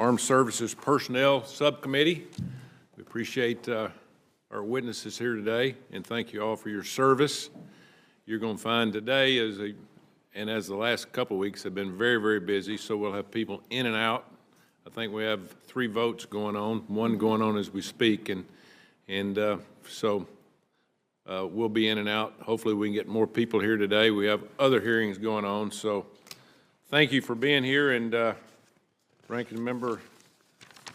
Armed Services Personnel Subcommittee. We appreciate our witnesses here today, and thank you all for your service. You're going to find today, as the last couple of weeks have been very, very busy, so we'll have people in and out. I think we have 3 votes going on, one going on as we speak, so we'll be in and out. Hopefully we can get more people here today. We have other hearings going on, so thank you for being here, and Ranking Member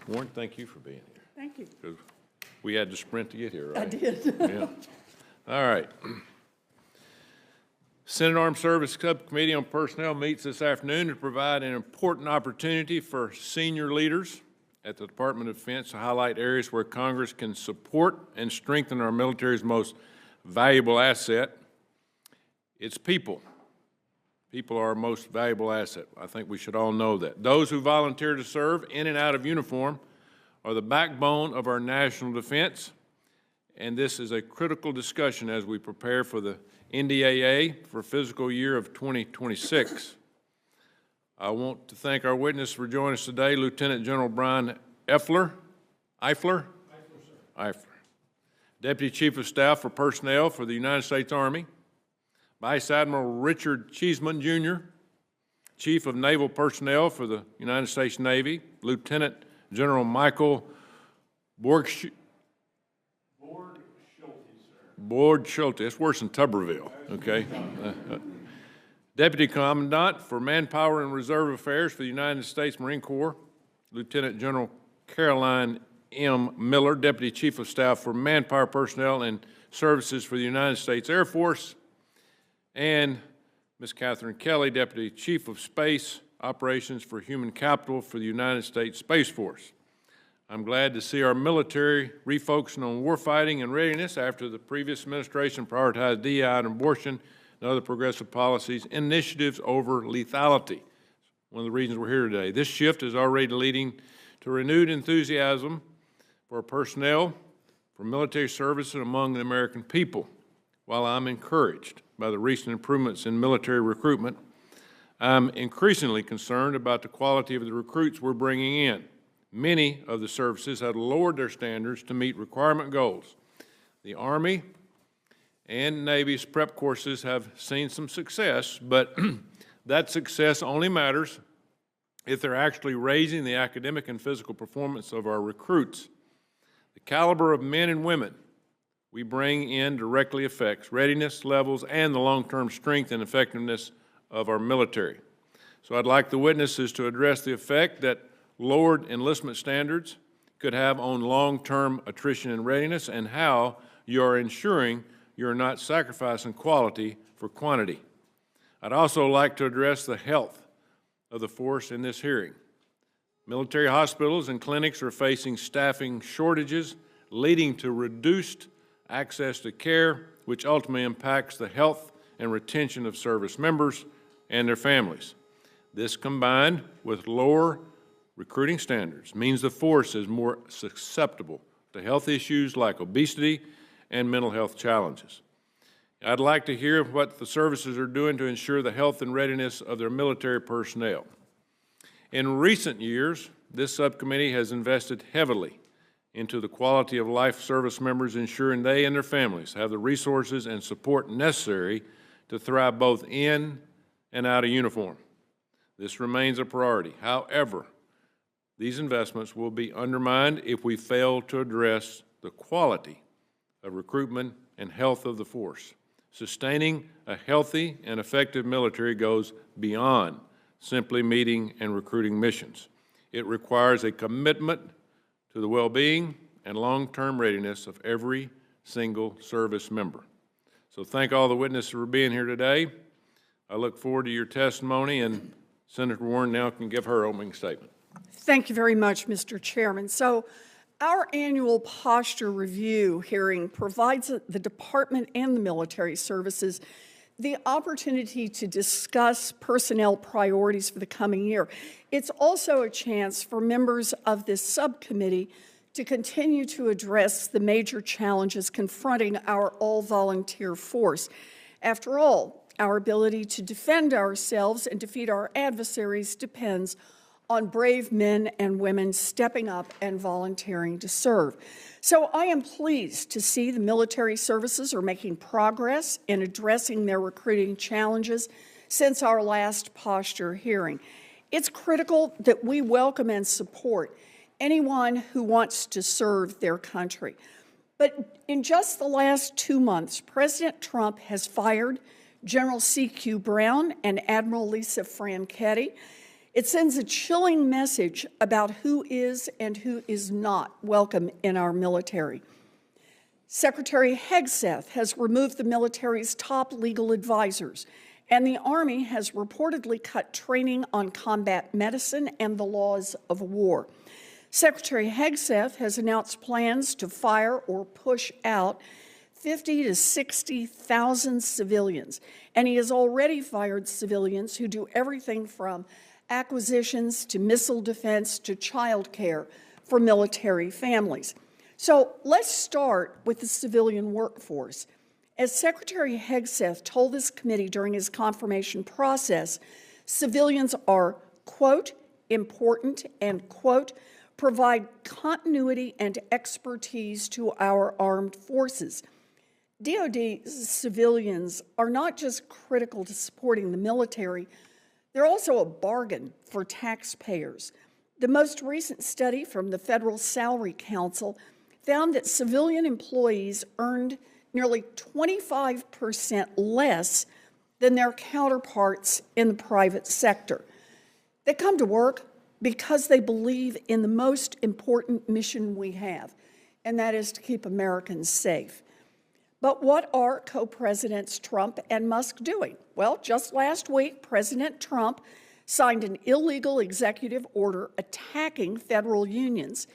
Warren, thank you for being here. Thank you. Because we had to sprint to get here, right? I did. Yeah. All right. Senate Armed Services Subcommittee on Personnel meets this afternoon to provide an important opportunity for senior leaders at the Department of Defense to highlight areas where Congress can support and strengthen our military's most valuable asset. It's people. People are our most valuable asset. I think we should all know that. Those who volunteer to serve in and out of uniform are the backbone of our national defense, and this is a critical discussion as we prepare for the NDAA for fiscal year of 2026. I want to thank our witness for joining us today, Lieutenant General Brian Eifler. Eifler, Deputy Chief of Staff for Personnel for the United States Army. Vice Admiral Richard Cheeseman Jr., Chief of Naval Personnel for the United States Navy. Lieutenant General Michael Borgschulte. Borgschulte, it's worse than Tuberville, okay? Deputy Commandant for Manpower and Reserve Affairs for the United States Marine Corps, Lieutenant General Caroline M. Miller, Deputy Chief of Staff for Manpower Personnel and Services for the United States Air Force, and Ms. Katharine Kelley, Deputy Chief of Space Operations for Human Capital for the United States Space Force. I'm glad to see our military refocusing on warfighting and readiness after the previous administration prioritized DI and abortion and other progressive policies, initiatives over lethality. One of the reasons we're here today. This shift is already leading to renewed enthusiasm for personnel, for military service, and among the American people. While I'm encouraged by the recent improvements in military recruitment, I'm increasingly concerned about the quality of the recruits we're bringing in. Many of the services have lowered their standards to meet requirement goals. The Army and Navy's prep courses have seen some success, but that success only matters if they're actually raising the academic and physical performance of our recruits. The caliber of men and women we bring in directly affects readiness levels and the long-term strength and effectiveness of our military. So I'd like the witnesses to address the effect that lowered enlistment standards could have on long-term attrition and readiness, and how you are ensuring you're not sacrificing quality for quantity. I'd also like to address the health of the force in this hearing. Military hospitals and clinics are facing staffing shortages, leading to reduced access to care, which ultimately impacts the health and retention of service members and their families. This, combined with lower recruiting standards, means the force is more susceptible to health issues like obesity and mental health challenges. I'd like to hear what the services are doing to ensure the health and readiness of their military personnel. In recent years, this subcommittee has invested heavily into the quality of life service members, ensuring they and their families have the resources and support necessary to thrive both in and out of uniform. This remains a priority. However, these investments will be undermined if we fail to address the quality of recruitment and health of the force. Sustaining a healthy and effective military goes beyond simply meeting and recruiting missions. It requires a commitment to the well-being and long-term readiness of every single service member. So thank all the witnesses for being here today. I look forward to your testimony, and Senator Warren now can give her opening statement. Thank you very much, Mr. Chairman. So our annual posture review hearing provides the department and the military services the opportunity to discuss personnel priorities for the coming year. It's also a chance for members of this subcommittee to continue to address the major challenges confronting our all-volunteer force. After all, our ability to defend ourselves and defeat our adversaries depends on brave men and women stepping up and volunteering to serve. So I am pleased to see the military services are making progress in addressing their recruiting challenges since our last posture hearing. It's critical that we welcome and support anyone who wants to serve their country. But in just the last 2 months, President Trump has fired General C.Q. Brown and Admiral Lisa Franchetti. It sends a chilling message about who is and who is not welcome in our military. Secretary Hegseth has removed the military's top legal advisors, and the Army has reportedly cut training on combat medicine and the laws of war. Secretary Hegseth has announced plans to fire or push out 50 to 60,000 civilians, and he has already fired civilians who do everything from acquisitions to missile defense to child care for military families. So let's start with the civilian workforce. As Secretary Hegseth told this committee during his confirmation process, civilians are, quote, important and, quote, provide continuity and expertise to our armed forces. DOD civilians are not just critical to supporting the military, they're also a bargain for taxpayers. The most recent study from the Federal Salary Council found that civilian employees earned nearly 25% less than their counterparts in the private sector. They come to work because they believe in the most important mission we have, and that is to keep Americans safe. But what are co-presidents Trump and Musk doing? Well, just last week, President Trump signed an illegal executive order attacking federal unions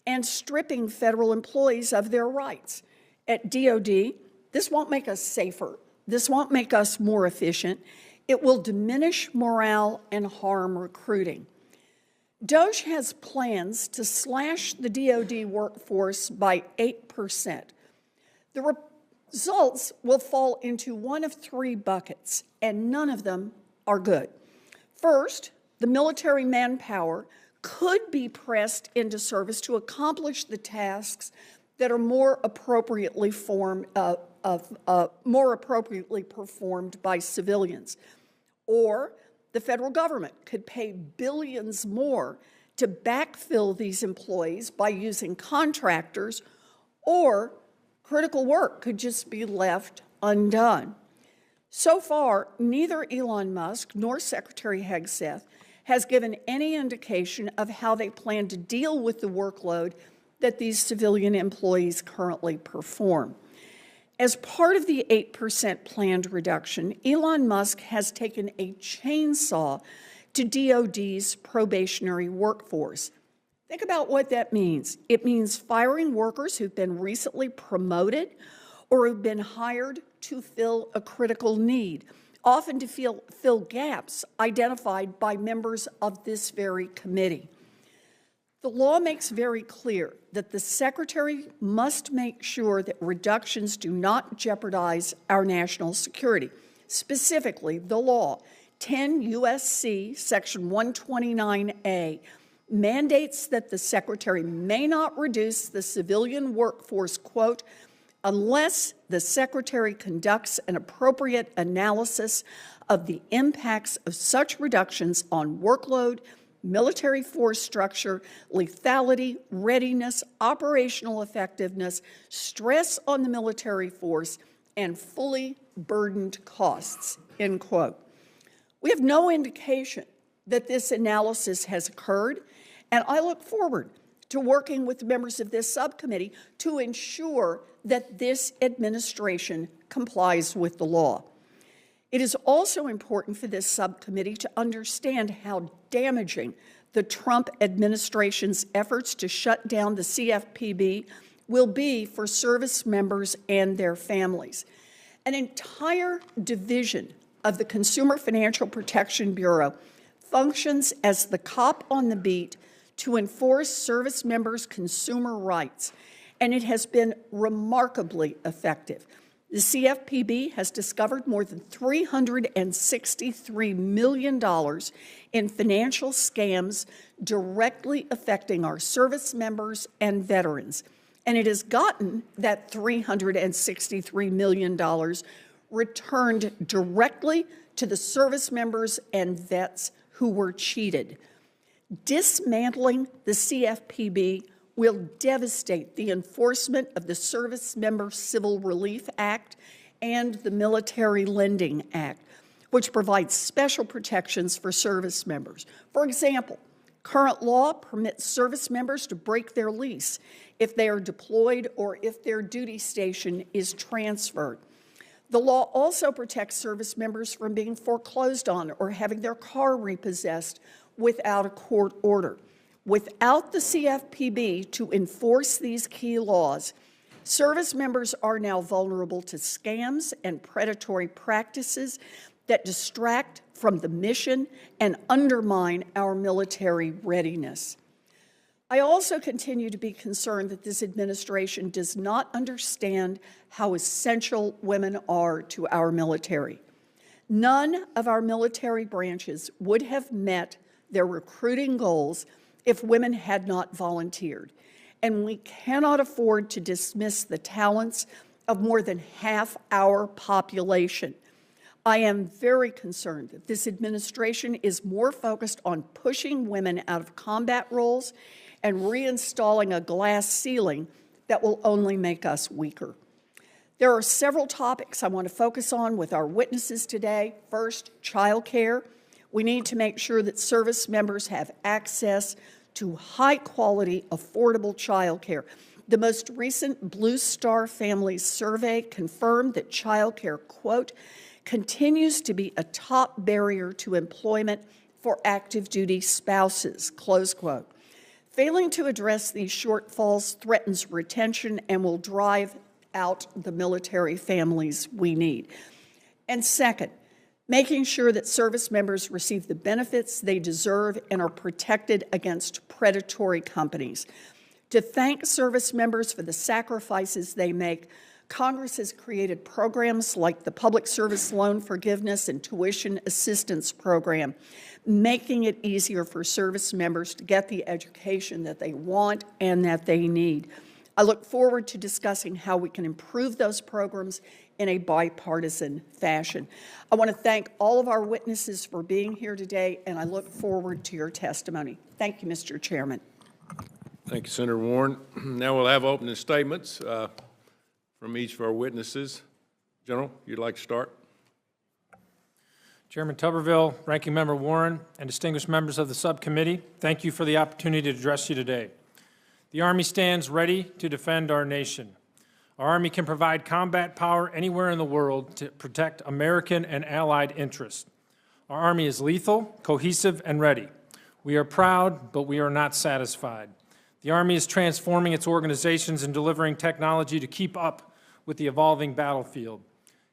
and stripping federal employees of their rights. At DOD, this won't make us safer. This won't make us more efficient. It will diminish morale and harm recruiting. DOD has plans to slash the DOD workforce by 8%. The results will fall into one of 3 buckets, and none of them are good. First, the military manpower could be pressed into service to accomplish the tasks that are more appropriately performed by civilians. Or the federal government could pay billions more to backfill these employees by using contractors, or critical work could just be left undone. So far, neither Elon Musk nor Secretary Hegseth has given any indication of how they plan to deal with the workload that these civilian employees currently perform. As part of the 8% planned reduction, Elon Musk has taken a chainsaw to DOD's probationary workforce. Think about what that means. It means firing workers who've been recently promoted or who've been hired to fill a critical need, often to fill gaps identified by members of this very committee. The law makes very clear that the Secretary must make sure that reductions do not jeopardize our national security. Specifically, the law, 10 U.S.C. Section 129A, mandates that the Secretary may not reduce the civilian workforce, quote, unless the Secretary conducts an appropriate analysis of the impacts of such reductions on workload, military force structure, lethality, readiness, operational effectiveness, stress on the military force, and fully burdened costs, end quote. We have no indication that this analysis has occurred, and I look forward to working with members of this subcommittee to ensure that this administration complies with the law. It is also important for this subcommittee to understand how damaging the Trump administration's efforts to shut down the CFPB will be for service members and their families. An entire division of the Consumer Financial Protection Bureau functions as the cop on the beat to enforce service members' consumer rights, and it has been remarkably effective. The CFPB has discovered more than $363 million in financial scams directly affecting our service members and veterans. And it has gotten that $363 million returned directly to the service members and vets who were cheated. Dismantling the CFPB will devastate the enforcement of the Service Member Civil Relief Act and the Military Lending Act, which provides special protections for service members. For example, current law permits service members to break their lease if they are deployed or if their duty station is transferred. The law also protects service members from being foreclosed on or having their car repossessed without a court order. Without the CFPB to enforce these key laws, service members are now vulnerable to scams and predatory practices that distract from the mission and undermine our military readiness. I also continue to be concerned that this administration does not understand how essential women are to our military. None of our military branches would have met their recruiting goals if women had not volunteered. And we cannot afford to dismiss the talents of more than half our population. I am very concerned that this administration is more focused on pushing women out of combat roles and reinstalling a glass ceiling that will only make us weaker. There are several topics I want to focus on with our witnesses today. First, child care. We need to make sure that service members have access to high-quality, affordable child care. The most recent Blue Star Families survey confirmed that child care, quote, continues to be a top barrier to employment for active duty spouses, close quote. Failing to address these shortfalls threatens retention and will drive out the military families we need. And second, making sure that service members receive the benefits they deserve and are protected against predatory companies. To thank service members for the sacrifices they make, Congress has created programs like the Public Service Loan Forgiveness and Tuition Assistance Program, making it easier for service members to get the education that they want and that they need. I look forward to discussing how we can improve those programs in a bipartisan fashion. I want to thank all of our witnesses for being here today, and I look forward to your testimony. Thank you, Mr. Chairman. Thank you, Senator Warren. Now we'll have opening statements from each of our witnesses. General, you'd like to start? Chairman Tuberville, Ranking Member Warren, and distinguished members of the subcommittee, thank you for the opportunity to address you today. The Army stands ready to defend our nation. Our Army can provide combat power anywhere in the world to protect American and allied interests. Our Army is lethal, cohesive, and ready. We are proud, but we are not satisfied. The Army is transforming its organizations and delivering technology to keep up with the evolving battlefield.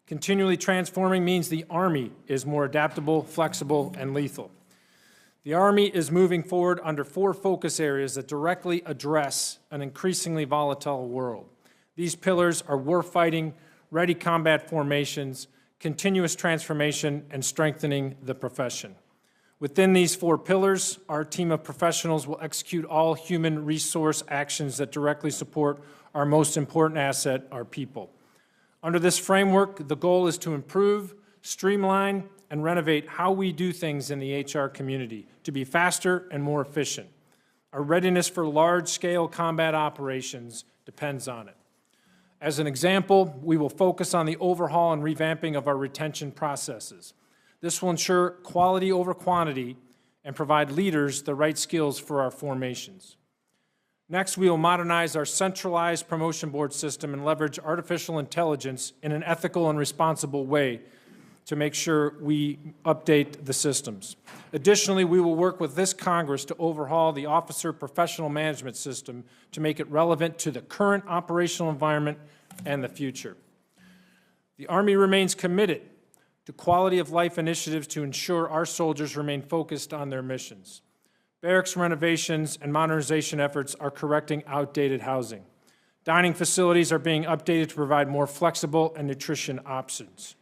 Continually transforming means the Army is more adaptable, flexible, and lethal. The Army is moving forward under 4 focus areas that directly address an increasingly volatile world. These pillars are warfighting, ready combat formations, continuous transformation, and strengthening the profession. Within these 4 pillars, our team of professionals will execute all human resource actions that directly support our most important asset, our people. Under this framework, the goal is to improve, streamline, and renovate how we do things in the HR community to be faster and more efficient. Our readiness for large-scale combat operations depends on it. As an example, we will focus on the overhaul and revamping of our retention processes. This will ensure quality over quantity and provide leaders the right skills for our formations. Next, we will modernize our centralized promotion board system and leverage artificial intelligence in an ethical and responsible way to make sure we update the systems. Additionally, we will work with this Congress to overhaul the officer professional management system to make it relevant to the current operational environment and the future. The Army remains committed to quality of life initiatives to ensure our soldiers remain focused on their missions. Barracks renovations and modernization efforts are correcting outdated housing. Dining facilities are being updated to provide more flexible and nutrition options.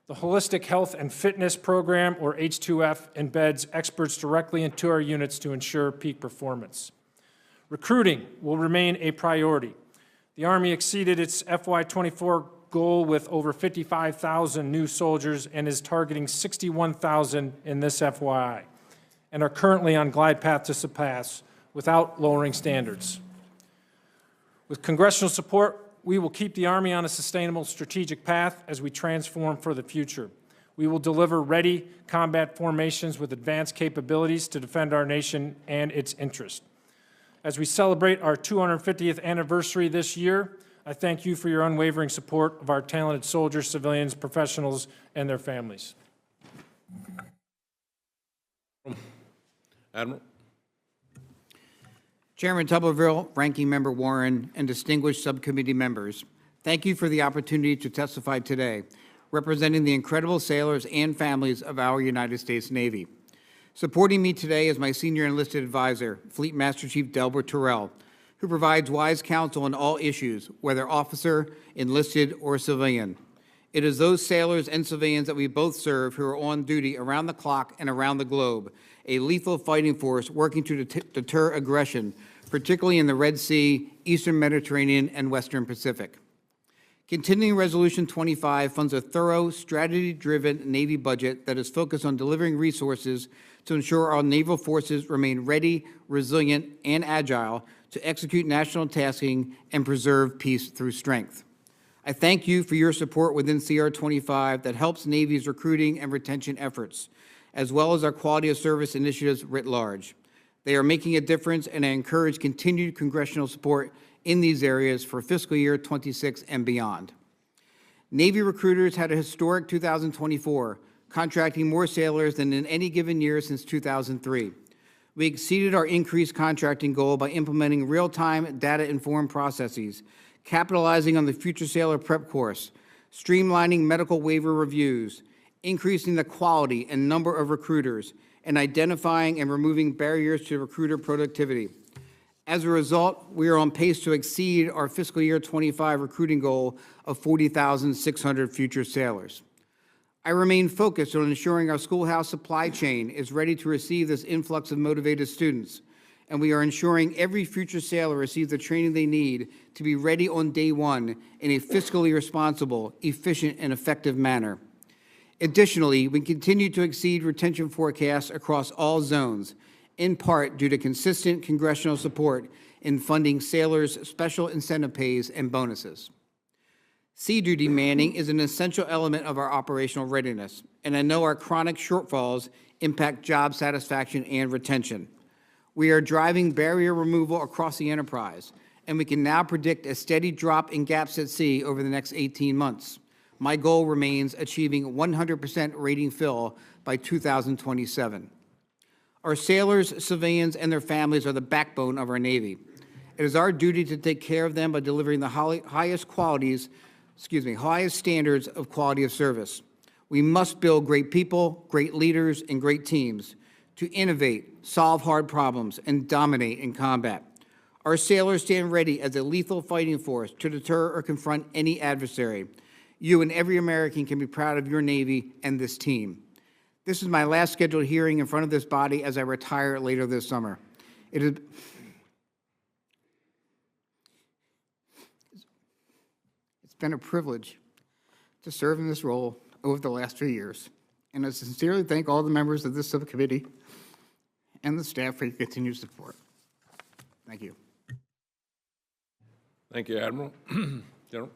The Holistic Health and Fitness Program, or H2F, embeds experts directly into our units to ensure peak performance. Recruiting will remain a priority. The Army exceeded its FY24 goal with over 55,000 new soldiers and is targeting 61,000 in this FYI, and are currently on glide path to surpass without lowering standards. With congressional support, we will keep the Army on a sustainable strategic path as we transform for the future. We will deliver ready combat formations with advanced capabilities to defend our nation and its interests. As we celebrate our 250th anniversary this year, I thank you for your unwavering support of our talented soldiers, civilians, professionals, and their families. Admiral. Chairman Tuberville, Ranking Member Warren, and distinguished subcommittee members, thank you for the opportunity to testify today, representing the incredible sailors and families of our United States Navy. Supporting me today is my senior enlisted advisor, Fleet Master Chief Delbert Terrell, who provides wise counsel on all issues, whether officer, enlisted, or civilian. It is those sailors and civilians that we both serve who are on duty around the clock and around the globe, a lethal fighting force working to deter aggression, particularly in the Red Sea, Eastern Mediterranean, and Western Pacific. Continuing Resolution 25 funds a thorough, strategy-driven Navy budget that is focused on delivering resources to ensure our naval forces remain ready, resilient, and agile to execute national tasking and preserve peace through strength. I thank you for your support within CR 25 that helps Navy's recruiting and retention efforts, as well as our quality of service initiatives writ large. They are making a difference, and I encourage continued congressional support in these areas for fiscal year 26 and beyond. Navy recruiters had a historic 2024, contracting more sailors than in any given year since 2003. We exceeded our increased contracting goal by implementing real-time data-informed processes, capitalizing on the Future Sailor Prep Course, streamlining medical waiver reviews, increasing the quality and number of recruiters, and identifying and removing barriers to recruiter productivity. As a result, we are on pace to exceed our fiscal year 25 recruiting goal of 40,600 future sailors. I remain focused on ensuring our schoolhouse supply chain is ready to receive this influx of motivated students, and we are ensuring every future sailor receives the training they need to be ready on day one in a fiscally responsible, efficient, and effective manner. Additionally, we continue to exceed retention forecasts across all zones, in part due to consistent congressional support in funding sailors' special incentive pays and bonuses. Sea duty manning is an essential element of our operational readiness, and I know our chronic shortfalls impact job satisfaction and retention. We are driving barrier removal across the enterprise, and we can now predict a steady drop in gaps at sea over the next 18 months. My goal remains achieving 100% rating fill by 2027. Our sailors, civilians, and their families are the backbone of our Navy. It is our duty to take care of them by delivering the highest standards of quality of service. We must build great people, great leaders, and great teams to innovate, solve hard problems, and dominate in combat. Our sailors stand ready as a lethal fighting force to deter or confront any adversary. You and every American can be proud of your Navy and this team. This is my last scheduled hearing in front of this body as I retire later this summer. It's been a privilege to serve in this role over the last 3 years, and I sincerely thank all the members of this subcommittee and the staff for your continued support. Thank you. Thank you, Admiral. General.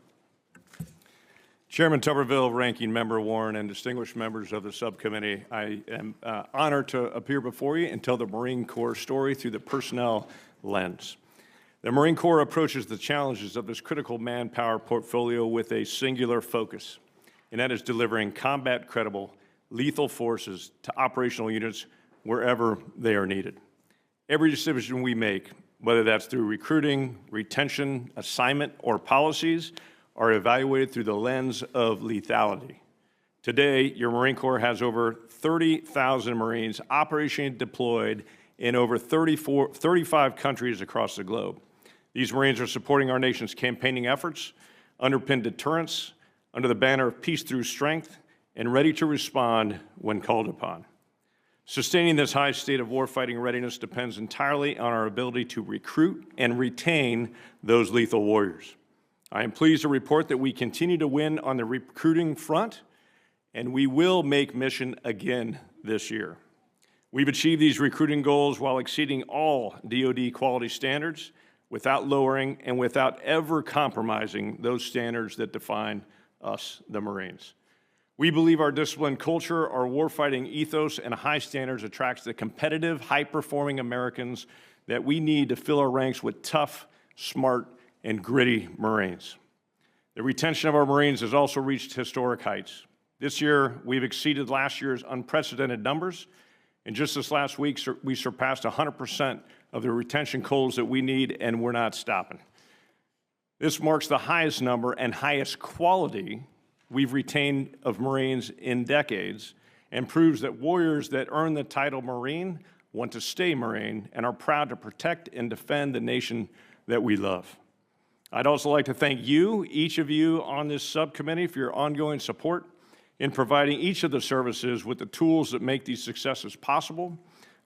Chairman Tuberville, Ranking Member Warren, and distinguished members of the subcommittee, I am honored to appear before you and tell the Marine Corps story through the personnel lens. The Marine Corps approaches the challenges of this critical manpower portfolio with a singular focus, and that is delivering combat-credible, lethal forces to operational units wherever they are needed. Every decision we make, whether that's through recruiting, retention, assignment, or policies, are evaluated through the lens of lethality. Today, your Marine Corps has over 30,000 Marines operationally deployed in over 35 countries across the globe. These Marines are supporting our nation's campaigning efforts, underpinned deterrence, under the banner of peace through strength, and ready to respond when called upon. Sustaining this high state of warfighting readiness depends entirely on our ability to recruit and retain those lethal warriors. I am pleased to report that we continue to win on the recruiting front, and we will make mission again this year. We've achieved these recruiting goals while exceeding all DOD quality standards, without lowering and without ever compromising those standards that define us, the Marines. We believe our disciplined culture, our warfighting ethos, and high standards attracts the competitive, high-performing Americans that we need to fill our ranks with tough, smart, and gritty Marines. The retention of our Marines has also reached historic heights. This year, we've exceeded last year's unprecedented numbers, and just this last week, we surpassed 100% of the retention goals that we need, and we're not stopping. This marks the highest number and highest quality we've retained of Marines in decades, and proves that warriors that earn the title Marine want to stay Marine and are proud to protect and defend the nation that we love. I'd also like to thank you, each of you on this subcommittee, for your ongoing support in providing each of the services with the tools that make these successes possible: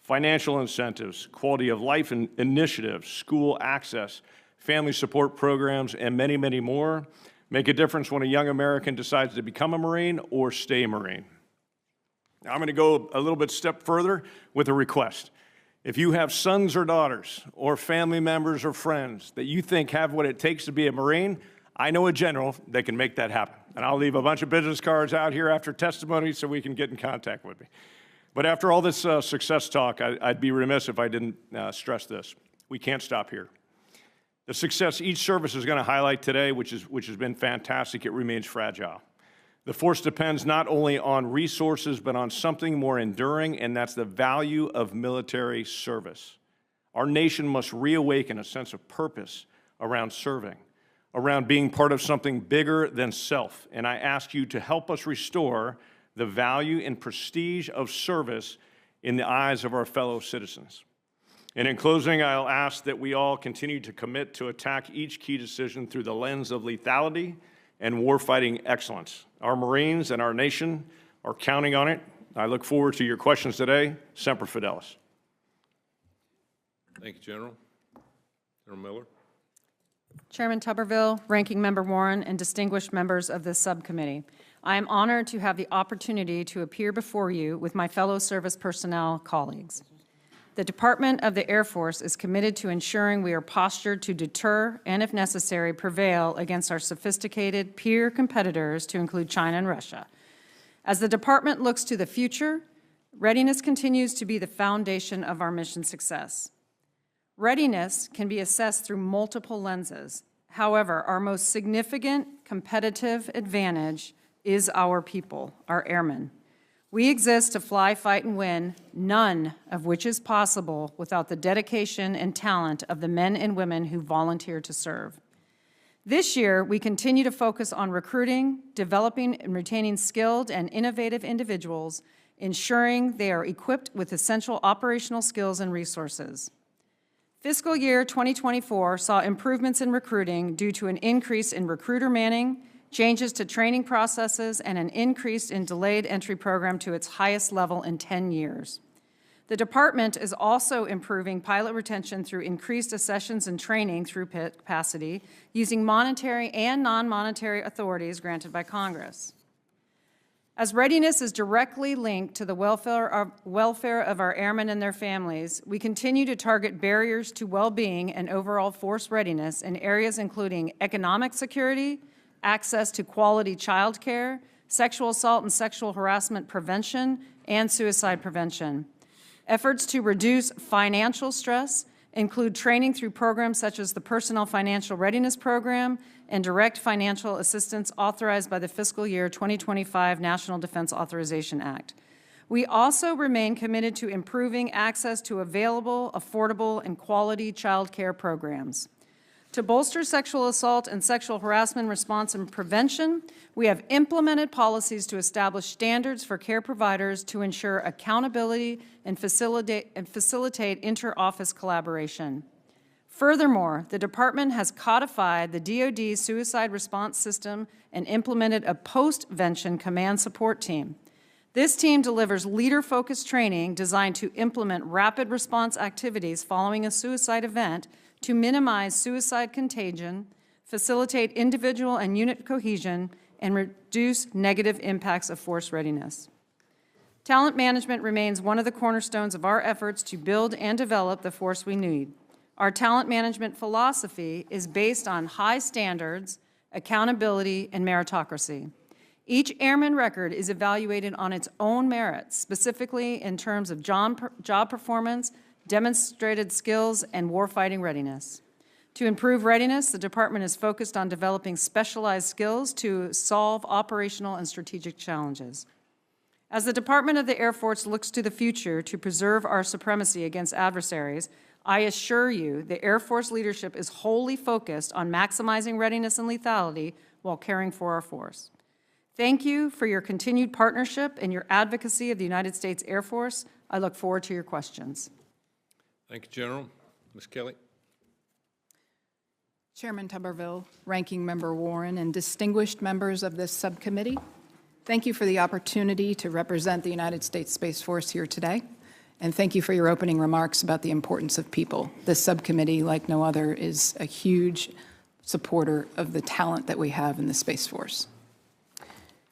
financial incentives, quality of life initiatives, school access, family support programs, and many, many more make a difference when a young American decides to become a Marine or stay Marine. Now, I'm going to go a little bit step further with a request. If you have sons or daughters or family members or friends that you think have what it takes to be a Marine, I know a general that can make that happen. And I'll leave a bunch of business cards out here after testimony so we can get in contact with me. But after all this success talk, I'd be remiss if I didn't stress this. We can't stop here. The success each service is going to highlight today, which has been fantastic, it remains fragile. The force depends not only on resources, but on something more enduring, and that's the value of military service. Our nation must reawaken a sense of purpose around serving, around being part of something bigger than self. And I ask you to help us restore the value and prestige of service in the eyes of our fellow citizens. And in closing, I'll ask that we all continue to commit to attack each key decision through the lens of lethality and warfighting excellence. Our Marines and our nation are counting on it. I look forward to your questions today. Semper Fidelis. Thank you, General. General Miller. Chairman Tuberville, Ranking Member Warren, and distinguished members of this subcommittee, I am honored to have the opportunity to appear before you with my fellow service personnel colleagues. The Department of the Air Force is committed to ensuring we are postured to deter and, if necessary, prevail against our sophisticated peer competitors, to include China and Russia. As the Department looks to the future, readiness continues to be the foundation of our mission success. Readiness can be assessed through multiple lenses. However, our most significant competitive advantage is our people, our airmen. We exist to fly, fight, and win, none of which is possible without the dedication and talent of the men and women who volunteer to serve. This year, we continue to focus on recruiting, developing, and retaining skilled and innovative individuals, ensuring they are equipped with essential operational skills and resources. Fiscal year 2024 saw improvements in recruiting due to an increase in recruiter manning, changes to training processes, and an increase in delayed entry program to its highest level in 10 years. The Department is also improving pilot retention through increased accessions and training through capacity, using monetary and non-monetary authorities granted by Congress. As readiness is directly linked to the welfare of our airmen and their families, we continue to target barriers to well-being and overall force readiness in areas including economic security, access to quality child care, sexual assault and sexual harassment prevention, and suicide prevention. Efforts to reduce financial stress include training through programs such as the Personnel Financial Readiness Program and direct financial assistance authorized by the fiscal year 2025 National Defense Authorization Act. We also remain committed to improving access to available, affordable, and quality child care programs. To bolster sexual assault and sexual harassment response and prevention, we have implemented policies to establish standards for care providers to ensure accountability and facilitate inter-office collaboration. Furthermore, the department has codified the DOD suicide response system and implemented a post-vention command support team. This team delivers leader-focused training designed to implement rapid response activities following a suicide event to minimize suicide contagion, facilitate individual and unit cohesion, and reduce negative impacts of force readiness. Talent management remains one of the cornerstones of our efforts to build and develop the force we need. Our talent management philosophy is based on high standards, accountability, and meritocracy. Each airman record is evaluated on its own merits, specifically in terms of job performance, demonstrated skills, and warfighting readiness. To improve readiness, the department is focused on developing specialized skills to solve operational and strategic challenges. As the Department of the Air Force looks to the future to preserve our supremacy against adversaries, I assure you the Air Force leadership is wholly focused on maximizing readiness and lethality while caring for our force. Thank you for your continued partnership and your advocacy of the United States Air Force. I look forward to your questions. Thank you, General. Ms. Kelley. Chairman Tuberville, Ranking Member Warren, and distinguished members of this subcommittee, thank you for the opportunity to represent the United States Space Force here today, and thank you for your opening remarks about the importance of people. This subcommittee, like no other, is a huge supporter of the talent that we have in the Space Force.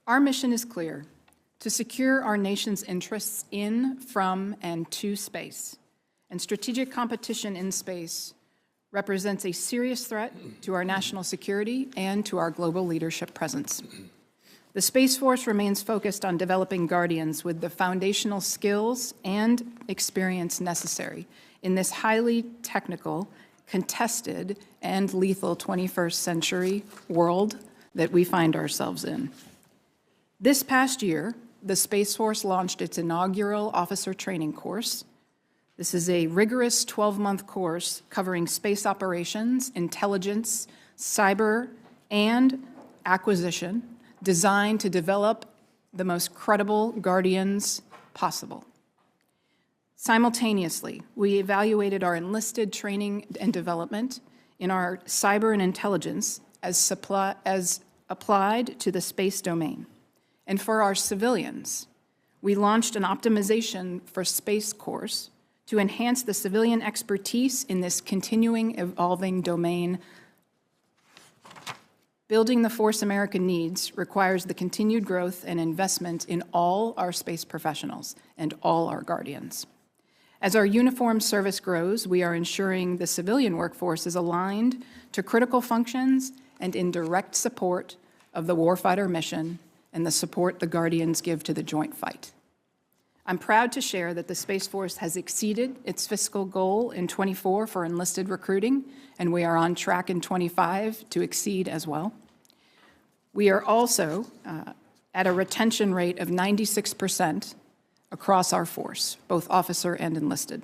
Our mission is clear: to secure our nation's interests in, from, and to space. And strategic competition in space represents a serious threat to our national security and to our global leadership presence. The Space Force remains focused on developing Guardians with the foundational skills and experience necessary in this highly technical, contested, and lethal 21st century world that we find ourselves in. This past year, the Space Force launched its inaugural officer training course. This is a rigorous 12-month course covering space operations, intelligence, cyber, and acquisition, designed to develop the most credible Guardians possible. Simultaneously, we evaluated our enlisted training and development in our cyber and intelligence as applied to the space domain. And for our civilians, we launched an optimization for space course to enhance the civilian expertise in this continuing, evolving domain. Building the force America needs requires the continued growth and investment in all our space professionals and all our Guardians. As our uniformed service grows, we are ensuring the civilian workforce is aligned to critical functions and in direct support of the warfighter mission and the support the Guardians give to the joint fight. I'm proud to share that the Space Force has exceeded its fiscal goal in '24 for enlisted recruiting, and we are on track in '25 to exceed as well. We are also at a retention rate of 96% across our force, both officer and enlisted.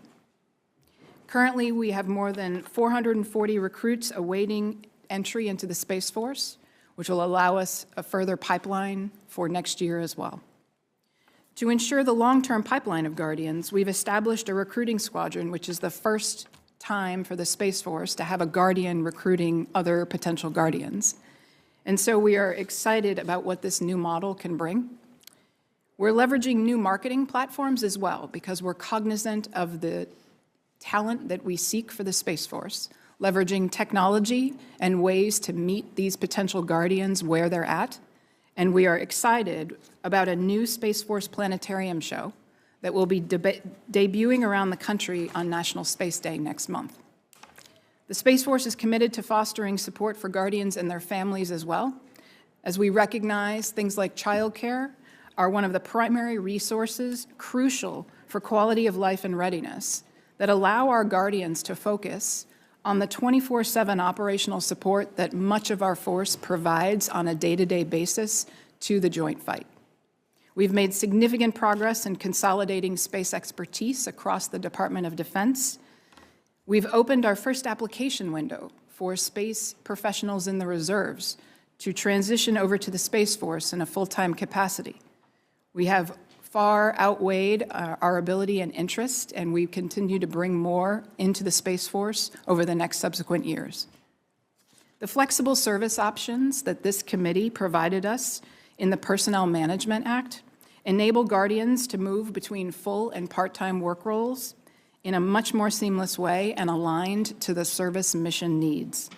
Currently, we have more than 440 recruits awaiting entry into the Space Force, which will allow us a further pipeline for next year as well. To ensure the long-term pipeline of Guardians, we've established a recruiting squadron, which is the first time for the Space Force to have a Guardian recruiting other potential Guardians. And so we are excited about what this new model can bring. We're leveraging new marketing platforms as well, because we're cognizant of the talent that we seek for the Space Force, leveraging technology and ways to meet these potential Guardians where they're at. And we are excited about a new Space Force planetarium show that will be debuting around the country on National Space Day next month. The Space Force is committed to fostering support for Guardians and their families as well, as we recognize things like childcare are one of the primary resources crucial for quality of life and readiness that allow our Guardians to focus on the 24/7 operational support that much of our force provides on a day-to-day basis to the joint fight. We've made significant progress in consolidating space expertise across the Department of Defense. We've opened our first application window for space professionals in the reserves to transition over to the Space Force in a full-time capacity. We have far outweighed our ability and interest, and we continue to bring more into the Space Force over the next subsequent years. The flexible service options that this committee provided us in the Personnel Management Act enable Guardians to move between full and part-time work roles in a much more seamless way and aligned to the service mission needs.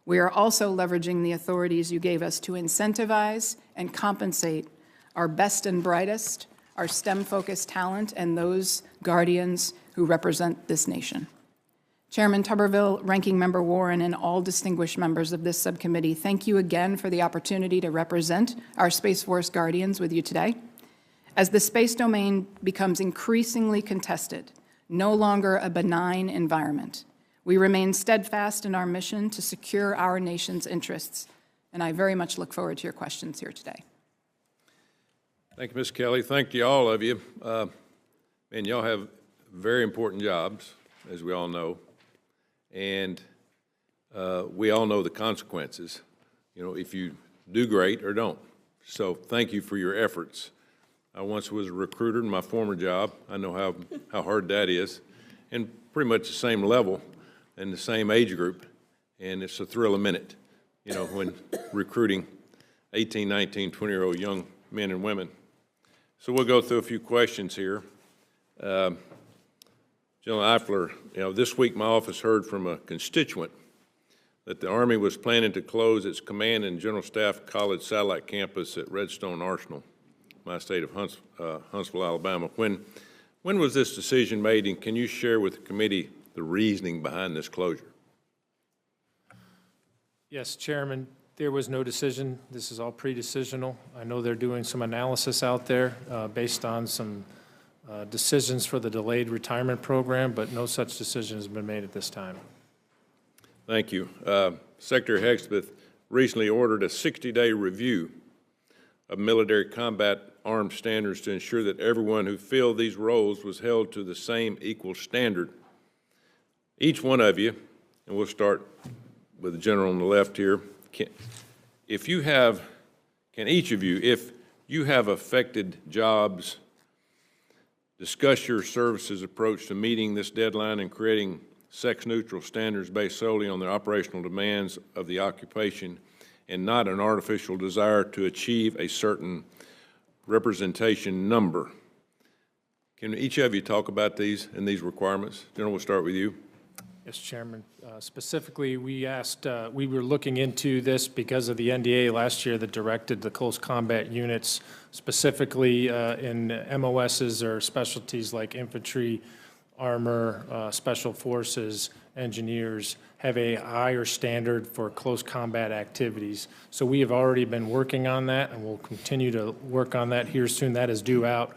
We are also leveraging the authorities you gave us to incentivize and compensate our best and brightest, our STEM-focused talent, and those Guardians who represent this nation. Chairman Tuberville, Ranking Member Warren, and all distinguished members of this subcommittee, thank you again for the opportunity to represent our Space Force Guardians with you today. As the space domain becomes increasingly contested, no longer a benign environment, we remain steadfast in our mission to secure our nation's interests, and I very much look forward to your questions here today. Thank you, Ms. Kelley. Thank you, all of you. And y'all have very important jobs, as we all know, and we all know the consequences, you know, if you do great or don't. So thank you for your efforts. I once was a recruiter in my former job. I know how hard that is, and pretty much the same level and the same age group, and it's a thrill a minute, you know, when recruiting 18, 19, 20-year-old young men and women. So we'll go through a few questions here. General Eifler, you know, this week my office heard from a constituent that the Army was planning to close its Command and General Staff College satellite campus at Redstone Arsenal, my state of Huntsville, Alabama. When was this decision made, and can you share with the committee the reasoning behind this closure? Yes, Chairman. There was no decision. This is all pre-decisional. I know they're doing some analysis out there based on some decisions for the delayed retirement program, but no such decision has been made at this time. Thank you. Secretary Hexbeth recently ordered a 60-day review of military combat arms standards to ensure that everyone who filled these roles was held to the same equal standard. Each one of you, and we'll start with the general on the left here, can each of you, if you have affected jobs, discuss your service's approach to meeting this deadline and creating sex-neutral standards based solely on the operational demands of the occupation and not an artificial desire to achieve a certain representation number. Can each of you talk about these and these requirements? General, we'll start with you. Yes, Chairman. Specifically, we were looking into this because of the NDA last year that directed the close combat units, specifically in MOSs or specialties like infantry, armor, special forces, engineers, have a higher standard for close combat activities. So we have already been working on that, and we'll continue to work on that here soon. That is due out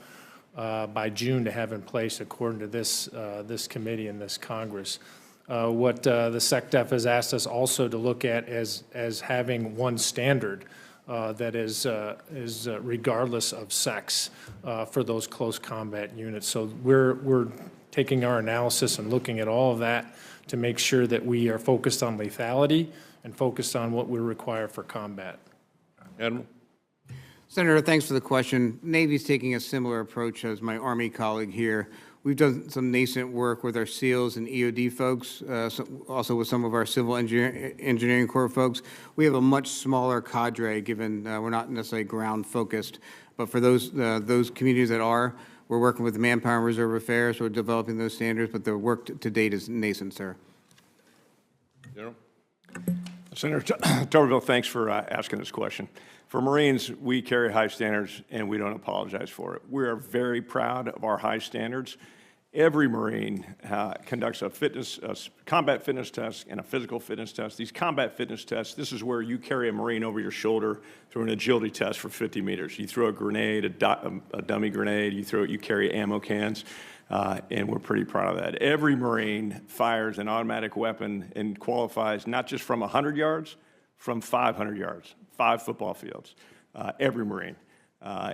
by June to have in place according to this committee and this Congress. What the SecDef has asked us also to look at as having one standard that is regardless of sex for those close combat units. So we're taking our analysis and looking at all of that to make sure that we are focused on lethality and focused on what we require for combat. Admiral? Senator, thanks for the question. Navy's taking a similar approach as my Army colleague here. We've done some nascent work with our SEALs and EOD folks, also with some of our Civil Engineering Corps folks. We have a much smaller cadre, given we're not necessarily ground-focused. But for those communities that are, we're working with Manpower and Reserve Affairs. We're developing those standards, but the work to date is nascent, sir. General? Senator Tuberville, thanks for asking this question. For Marines, we carry high standards, and we don't apologize for it. We are very proud of our high standards. Every Marine conducts a combat fitness test and a physical fitness test. These combat fitness tests, this is where you carry a Marine over your shoulder through an agility test for 50 meters. You throw a grenade, a dummy grenade, you carry ammo cans, and we're pretty proud of that. Every Marine fires an automatic weapon and qualifies not just from 100 yards, from 500 yards. 5 football fields, every Marine.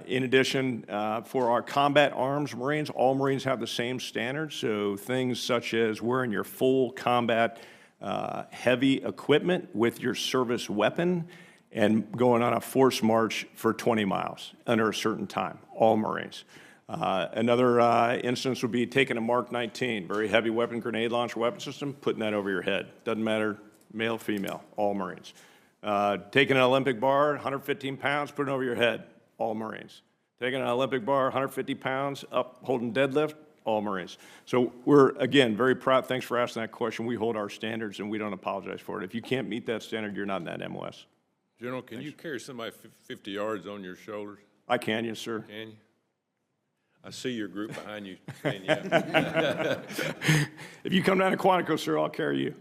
In addition, for our combat arms Marines, all Marines have the same standards, so things such as wearing your full combat heavy equipment with your service weapon and going on a forced march for 20 miles under a certain time, all Marines. Another instance would be taking a Mark 19, very heavy weapon, grenade launcher weapon system, putting that over your head. Doesn't matter, male, female, all Marines. Taking an Olympic bar, 115 pounds, putting it over your head, all Marines. Taking an Olympic bar, 150 pounds, up holding deadlift, all Marines. So we're, again, very proud. Thanks for asking that question. We hold our standards, and we don't apologize for it. If you can't meet that standard, you're not in that MOS. General, can you carry somebody 50 yards on your shoulders? I can, yes, sir. Can you? I see your group behind you saying, yeah. If you come down to Quantico, sir, I'll carry you.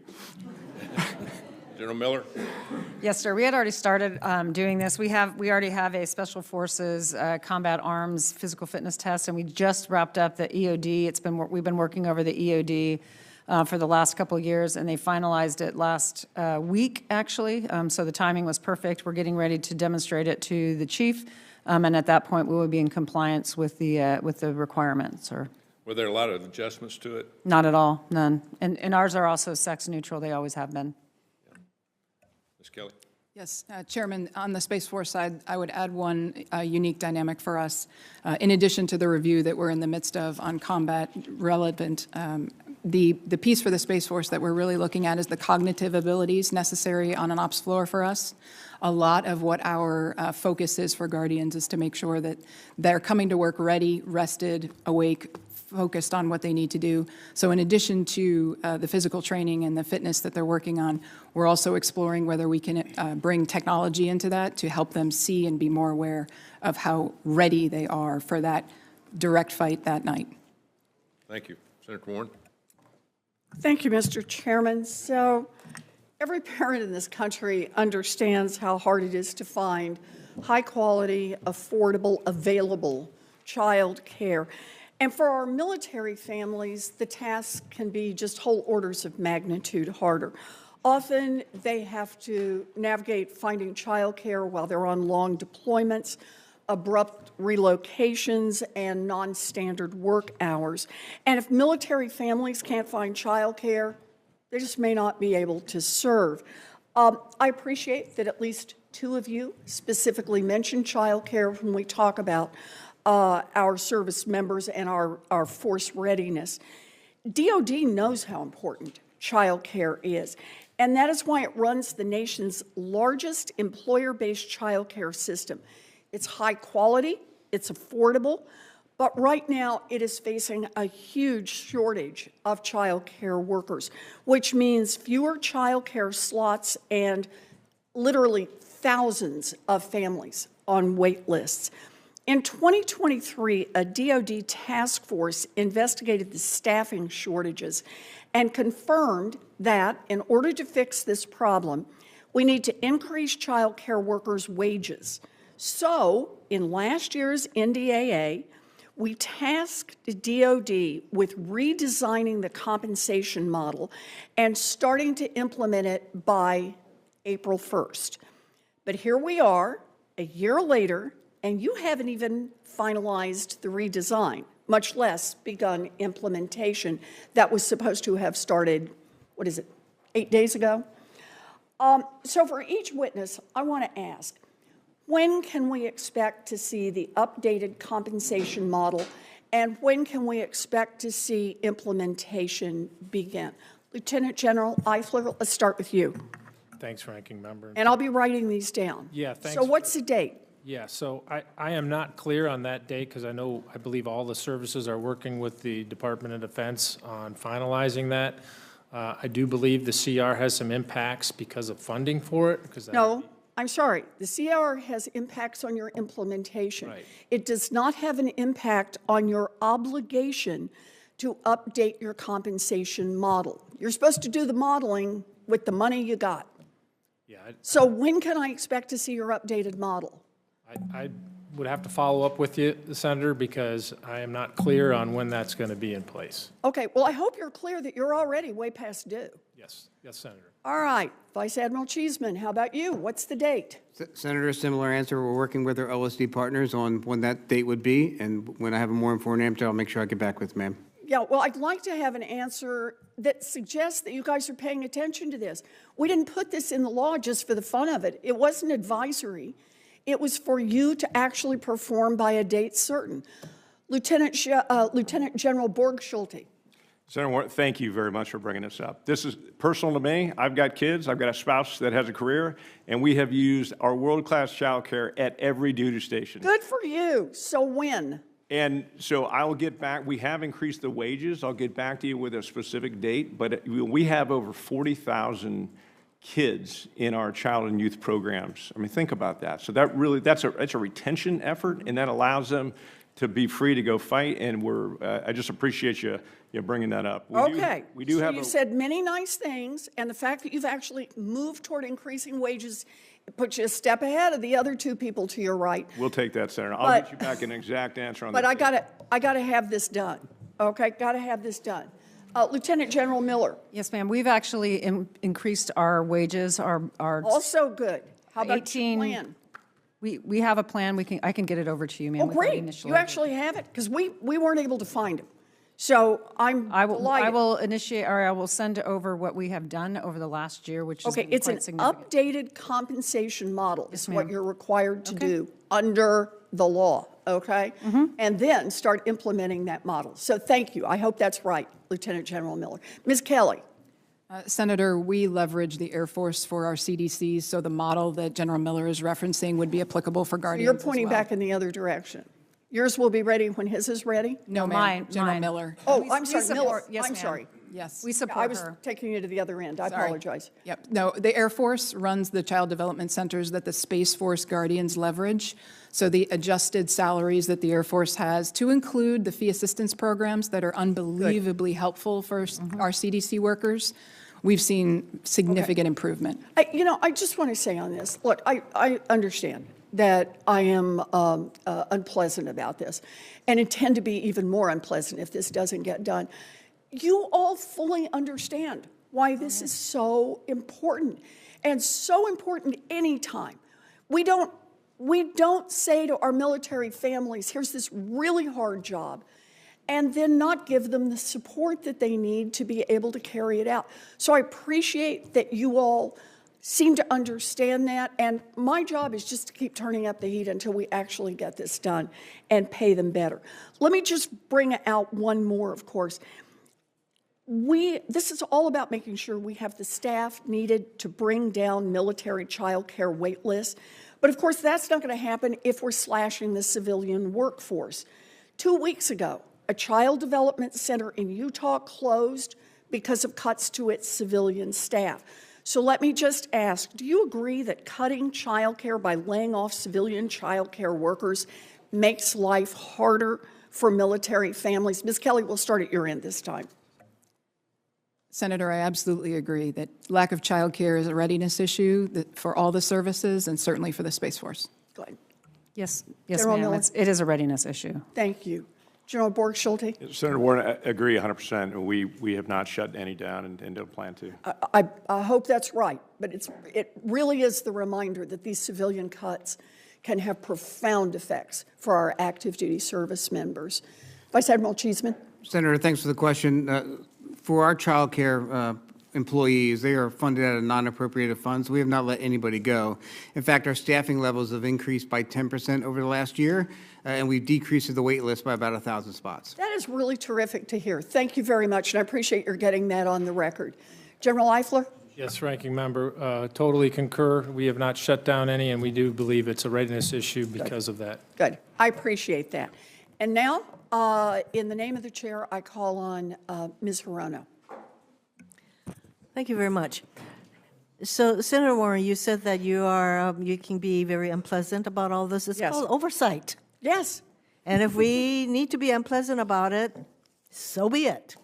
General Miller? Yes, sir. We had already started doing this. We already have a Special Forces Combat Arms Physical Fitness Test, and we just wrapped up the EOD. We've been working over the EOD for the last couple of years, and they finalized it last week, actually. So the timing was perfect. We're getting ready to demonstrate it to the chief, and at that point, we will be in compliance with the requirements. Or Were there a lot of adjustments to it? not at all, none. And ours are also sex neutral. They always have been. Ms. Kelley? Yes, Chairman, on the Space Force side, I would add one unique dynamic for us. In addition to the review that we're in the midst of on combat relevant, the piece for the Space Force that we're really looking at is the cognitive abilities necessary on an ops floor for us. A lot of what our focus is for Guardians is to make sure that they're coming to work ready, rested, awake, focused on what they need to do. So in addition to the physical training and the fitness that they're working on, we're also exploring whether we can bring technology into that to help them see and be more aware of how ready they are for that direct fight that night. Thank you. Senator Warren? Thank you, Mr. Chairman. So every parent in this country understands how hard it is to find high-quality, affordable, available child care. And for our military families, the task can be just whole orders of magnitude harder. Often they have to navigate finding child care while they're on long deployments, abrupt relocations, and non-standard work hours. And if military families can't find child care, they just may not be able to serve. I appreciate that at least two of you specifically mentioned child care when we talk about our service members and our force readiness. DOD knows how important child care is, and that is why it runs the nation's largest employer-based child care system. It's high quality, it's affordable, but right now it is facing a huge shortage of child care workers, which means fewer child care slots and literally thousands of families on wait lists. In 2023, a DOD task force investigated the staffing shortages and confirmed that in order to fix this problem, we need to increase child care workers' wages. So, in last year's NDAA, we tasked the DOD with redesigning the compensation model and starting to implement it by April 1st. But here we are, a year later, and you haven't even finalized the redesign, much less begun implementation that was supposed to have started, 8 days ago? So for each witness, I want to ask, when can we expect to see the updated compensation model, and when can we expect to see implementation begin? Lieutenant General Eifler, let's start with you. Thanks, Ranking Member. And I'll be writing these down. Yeah, thanks. So what's the date? Yeah, so I am not clear on that date because I believe all the services are working with the Department of Defense on finalizing that. I do believe the CR has some impacts because of funding for it. No, I'm sorry. The CR has impacts on your implementation. Right. It does not have an impact on your obligation to update your compensation model. You're supposed to do the modeling with the money you got. Yeah, So when can I expect to see your updated model? I would have to follow up with you, Senator, because I am not clear on when that's going to be in place. Okay, well, I hope you're clear that you're already way past due. Yes, Senator. All right, Vice Admiral Cheeseman, how about you? What's the date? Senator, similar answer. We're working with our OSD partners on when that date would be, and when I have a more informed answer, I'll make sure I get back with ma'am. Yeah, well, I'd like to have an answer that suggests that you guys are paying attention to this. We didn't put this in the law just for the fun of it. It wasn't advisory. It was for you to actually perform by a date certain. Lieutenant General Borgschulte. Senator Warren, thank you very much for bringing this up. This is personal to me. I've got kids. I've got a spouse that has a career, and we have used our world-class child care at every duty station. Good for you. So when? And so I will get back. We have increased the wages. I'll get back to you with a specific date, but we have over 40,000 kids in our child and youth programs. I mean, think about that. So that really, that's a retention effort, and that allows them to be free to go fight, and I just appreciate you bringing that up. We do so have you said many nice things, and the fact that you've actually moved toward increasing wages puts you a step ahead of the other two people to your right. We'll take that, Senator. I'll get you back an exact answer on that. But I gotta have this done, okay? Gotta have this done. Lieutenant General Miller. Yes, ma'am. We've actually increased our wages, our Also good. How about your plan? We have a plan. I can get it over to you, ma'am. Oh, great. You actually have it? Because we weren't able to find them. So I'm delighted. I will initiate, or I will send over what we have done over the last year, which is Okay, it's an quite significant. updated compensation model. Yes, is what ma'am. you're required to do under the law, okay? And then start implementing that model. So thank you. I hope that's right, Lieutenant General Miller. Ms. Kelley. Senator, we leverage the Air Force for our CDCs, so the model that General Miller is referencing would be applicable for Guardians You're as pointing well. back in the other direction. Yours will be ready when his is ready? No, ma'am. General Miller. Oh, We- I'm we sorry, support- Miller. yes, I'm ma'am. sorry. Yes. We I support was her. taking you to the other end. I Sorry. apologize. Yep. No, the Air Force runs the child development centers that the Space Force Guardians leverage. So the adjusted salaries that the Air Force has, to include the fee assistance programs that are unbelievably helpful for our CDC workers, we've seen significant improvement. I just want to say on this, look, I understand that I am unpleasant about this and intend to be even more unpleasant if this doesn't get done. You all fully understand why this is so important, and so important anytime. We don't say to our military families, here's this really hard job, and then not give them the support that they need to be able to carry it out. So I appreciate that you all seem to understand that, and my job is just to keep turning up the heat until we actually get this done and pay them better. Let me just bring out one more, of course. This is all about making sure we have the staff needed to bring down military child care wait lists. But of course, that's not going to happen if we're slashing the civilian workforce. 2 weeks ago, a child development center in Utah closed because of cuts to its civilian staff. So let me just ask, do you agree that cutting child care by laying off civilian child care workers makes life harder for military families? Ms. Kelley, we'll start at your end this time. Senator, I absolutely agree that lack of child care is a readiness issue for all the services and certainly for the Space Force. Go ahead. Yes, General ma'am. Miller? It is a readiness issue. Thank you. General Borgschulte? Senator Warren, I agree 100%. We have not shut any down and don't plan to. I hope that's right, but it really is the reminder that these civilian cuts can have profound effects for our active duty service members. Vice Admiral Cheeseman? Senator, thanks for the question. For our child care employees, they are funded out of non-appropriated funds. We have not let anybody go. In fact, our staffing levels have increased by 10% over the last year, and we've decreased the wait list by about 1,000 spots. That is really terrific to hear. Thank you very much, and I appreciate your getting that on the record. General Eifler? Yes, Ranking Member, totally concur. We have not shut down any, and we do believe it's a readiness issue because of that. Good. I appreciate that. And now, in the name of the chair, I call on Ms. Hirono. Thank you very much. So, Senator Warren, you said that you can be very unpleasant about all this. It's Yes. called oversight. Yes. And if we need to be unpleasant about it, so be it.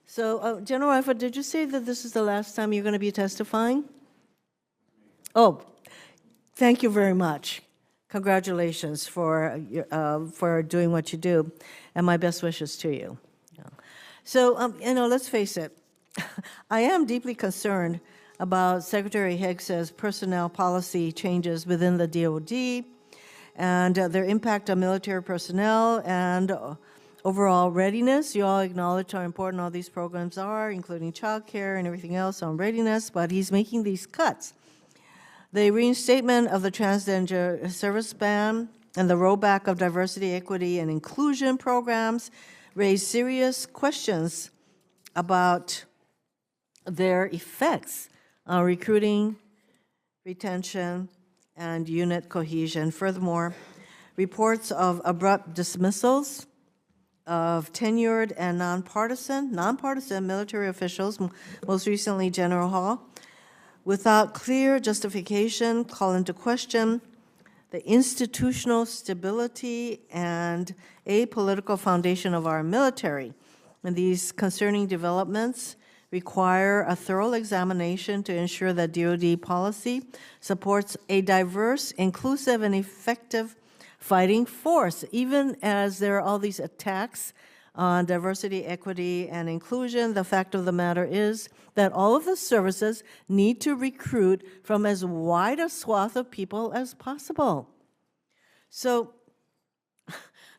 So, General Eifler, did you say that this is the last time you're going to be testifying? Oh, thank you very much. Congratulations for doing what you do, and my best wishes to you. So, let's face it. I am deeply concerned about Secretary Higgs's personnel policy changes within the DOD and their impact on military personnel and overall readiness. You all acknowledge how important all these programs are, including child care and everything else on readiness, but he's making these cuts. The reinstatement of the transgender service ban and the rollback of diversity, equity, and inclusion programs raise serious questions about their effects on recruiting, retention, and unit cohesion. Furthermore, reports of abrupt dismissals of tenured and nonpartisan military officials, most recently General Hall, without clear justification, call into question the institutional stability and apolitical foundation of our military. And these concerning developments require a thorough examination to ensure that DOD policy supports a diverse, inclusive, and effective fighting force, even as there are all these attacks on diversity, equity, and inclusion. The fact of the matter is that all of the services need to recruit from as wide a swath of people as possible. So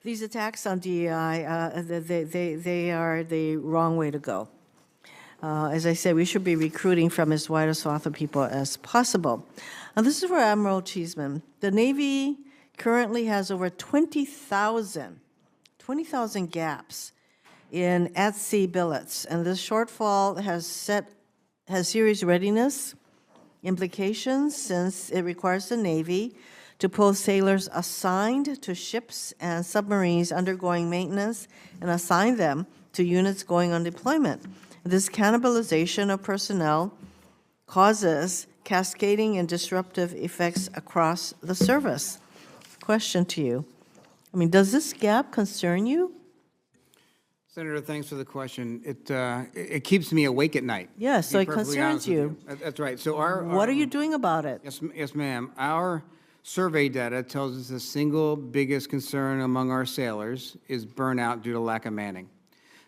these attacks on DEI, they are the wrong way to go. As I said, we should be recruiting from as wide a swath of people as possible. Now, this is for Admiral Cheeseman. The Navy currently has over 20,000 gaps in at-sea billets, and this shortfall has serious readiness implications since it requires the Navy to post sailors assigned to ships and submarines undergoing maintenance and assign them to units going on deployment. This cannibalization of personnel causes cascading and disruptive effects across the service. Question to you. I mean, does this gap concern you? Senator, thanks for the question. It keeps me awake at night. Yes, so to be it perfectly concerns honest with you. That's right. So What are you doing about it? Yes, ma'am. Our survey data tells us the single biggest concern among our sailors is burnout due to lack of manning.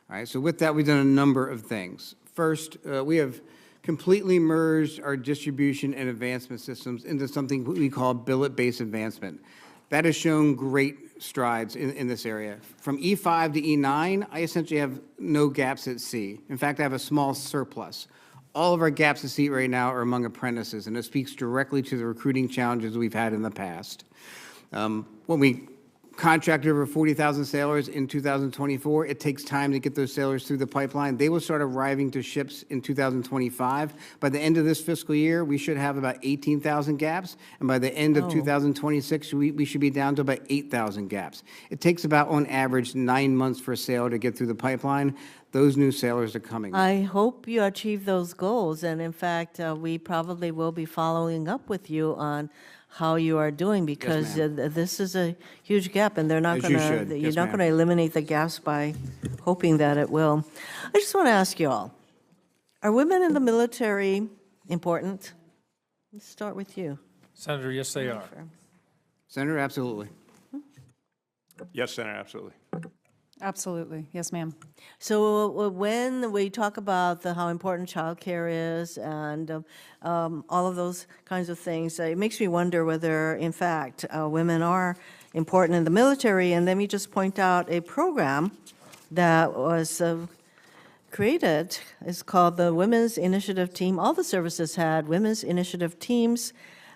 All right, so with that, we've done a number of things. First, we have completely merged our distribution and advancement systems into something we call billet-based advancement. That has shown great strides in this area. From E5 to E9, I essentially have no gaps at sea. In fact, I have a small surplus. All of our gaps at sea right now are among apprentices, and it speaks directly to the recruiting challenges we've had in the past. When we contracted over 40,000 sailors in 2024. It takes time to get those sailors through the pipeline. They will start arriving to ships in 2025. By the end of this fiscal year, we should have about 18,000 gaps, and by the end of 2026, we should be down to about 8,000 gaps. It takes about, on average, 9 months for a sailor to get through the pipeline. Those new sailors are coming. I hope you achieve those goals, and in fact, we probably will be following up with you on how you are doing, because this is a huge gap, and they're not going to. You're not going to eliminate the gaps by hoping that it will. I just want to ask you all: are women in the military important? Let's start with you, Senator. Yes, they are. Senator, absolutely. Yes, Senator, absolutely. Absolutely. Yes, ma'am. So when we talk about how important childcare is and all of those kinds of things, it makes me wonder whether, in fact, women are important in the military. And let me just point out a program that was created. It's called the Women's Initiative Team. All the services had women's initiative teams.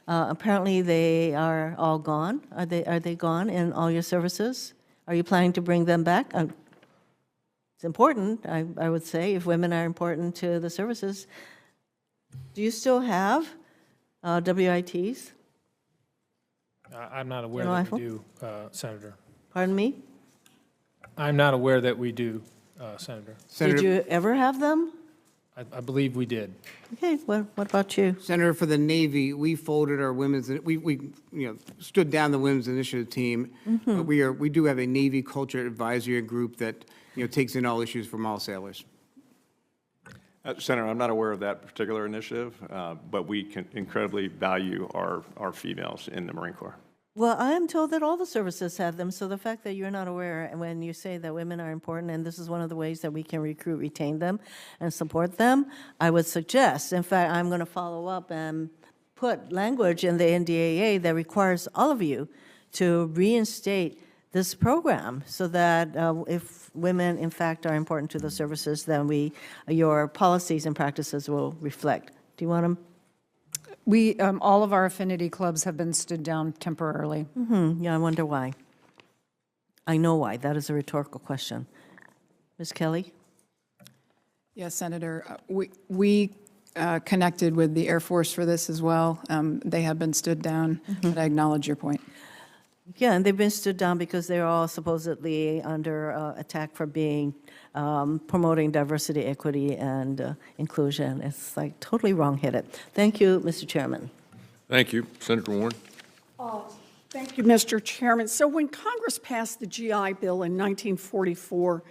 Apparently, they are all gone. Are they gone in all your services? Are you planning to bring them back? It's important, I would say, if women are important to the services. Do you still have WITs? I'm not aware that we do, Senator. Pardon me? I'm not aware that we do, Senator. Did you ever have them? I believe we did. Okay, what about you? Senator, for the Navy, we folded our women's, we stood down the women's initiative team. But we do have a Navy culture advisory group that takes in all issues from all sailors. Senator, I'm not aware of that particular initiative, but we can incredibly value our females in the Marine Corps. Well, I am told that all the services have them, so the fact that you're not aware, and when you say that women are important, and this is one of the ways that we can recruit, retain them, and support them, I would suggest, in fact, I'm going to follow up and put language in the NDAA that requires all of you to reinstate this program so that if women, in fact, are important to the services, then your policies and practices will reflect. Do you want to? All of our affinity clubs have been stood down temporarily. Yeah, I wonder why. I know why. That is a rhetorical question. Ms. Kelley? Yes, Senator. We connected with the Air Force for this as well. They have been stood down, but I acknowledge your point. Yeah, and they've been stood down because they're all supposedly under attack for being promoting diversity, equity, and inclusion. It's like totally wrong-headed. Thank you, Mr. Chairman. Thank you. Senator Warren. Thank you, Mr. Chairman. So when Congress passed the GI Bill in 1944,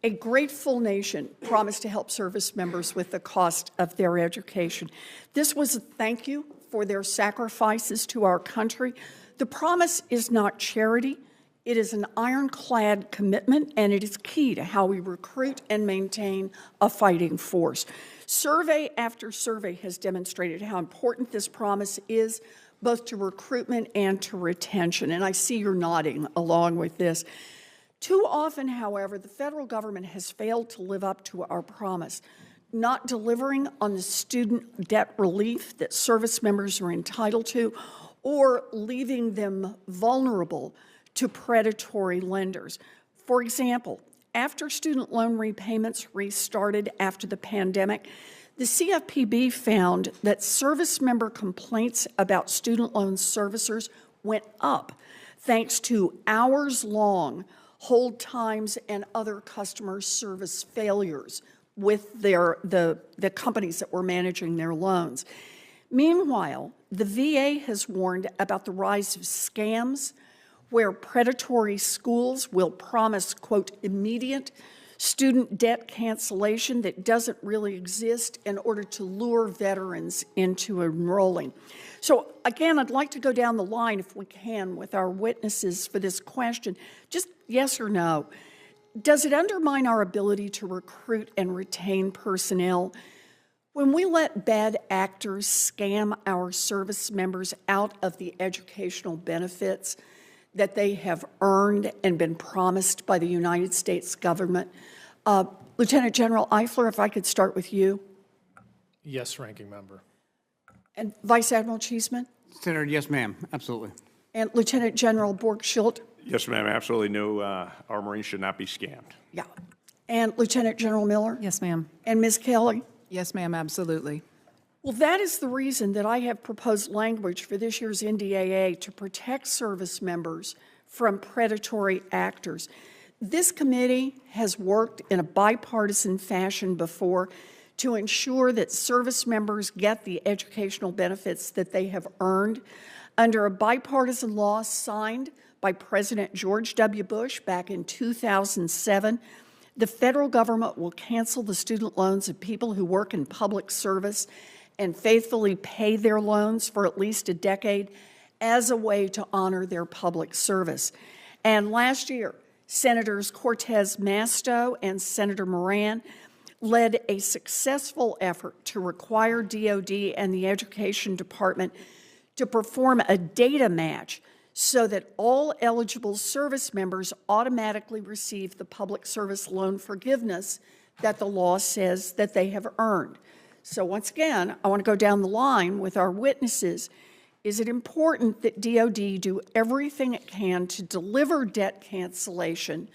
a grateful nation promised to help service members with the cost of their education. This was a thank you for their sacrifices to our country. The promise is not charity. It is an ironclad commitment, and it is key to how we recruit and maintain a fighting force. Survey after survey has demonstrated how important this promise is, both to recruitment and to retention, and I see you're nodding along with this. Too often, however, the federal government has failed to live up to our promise, not delivering on the student debt relief that service members are entitled to, or leaving them vulnerable to predatory lenders. For example, after student loan repayments restarted after the pandemic, the CFPB found that service member complaints about student loan servicers went up thanks to hours-long hold times and other customer service failures with the companies that were managing their loans. Meanwhile, the VA has warned about the rise of scams where predatory schools will promise, quote, immediate student debt cancellation that doesn't really exist in order to lure veterans into enrolling. So again, I'd like to go down the line, if we can, with our witnesses for this question. Just yes or no. Does it undermine our ability to recruit and retain personnel when we let bad actors scam our service members out of the educational benefits that they have earned and been promised by the United States government? Lieutenant General Eifler, if I could start with you. Yes, Ranking Member. And Vice Admiral Cheeseman. Senator, yes, ma'am, absolutely. And Lieutenant General Borgschulte. Yes, ma'am, absolutely no, our Marines should not be scammed. Yeah. And Lieutenant General Miller. Yes, ma'am. And Ms. Kelley. Yes, ma'am, absolutely. Well, that is the reason that I have proposed language for this year's NDAA to protect service members from predatory actors. This committee has worked in a bipartisan fashion before to ensure that service members get the educational benefits that they have earned. Under a bipartisan law signed by President George W. Bush back in 2007, the federal government will cancel the student loans of people who work in public service and faithfully pay their loans for at least a decade as a way to honor their public service. And last year, Senators Cortez Masto and Senator Moran led a successful effort to require DOD and the Education Department to perform a data match so that all eligible service members automatically receive the public service loan forgiveness that the law says that they have earned. So once again, I want to go down the line with our witnesses. Is it important that DOD do everything it can to deliver debt cancellation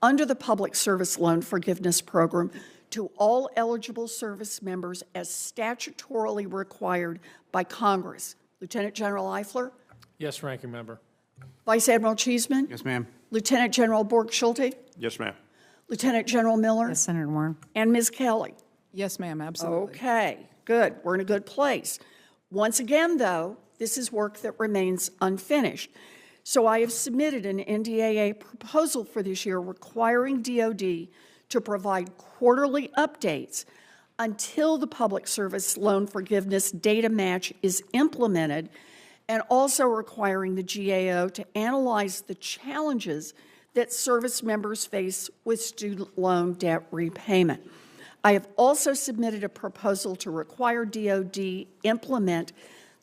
under the Public Service Loan Forgiveness Program to all eligible service members as statutorily required by Congress? Lieutenant General Eifler? Yes, Ranking Member. Vice Admiral Cheeseman? Yes, ma'am. Lieutenant General Borgschulte? Yes, ma'am. Lieutenant General Miller? Yes, Senator Warren. And Ms. Kelley? Yes, ma'am, absolutely. Okay, good. We're in a good place. Once again, though, this is work that remains unfinished. So I have submitted an NDAA proposal for this year requiring DOD to provide quarterly updates until the Public Service Loan Forgiveness data match is implemented, and also requiring the GAO to analyze the challenges that service members face with student loan debt repayment. I have also submitted a proposal to require DOD implement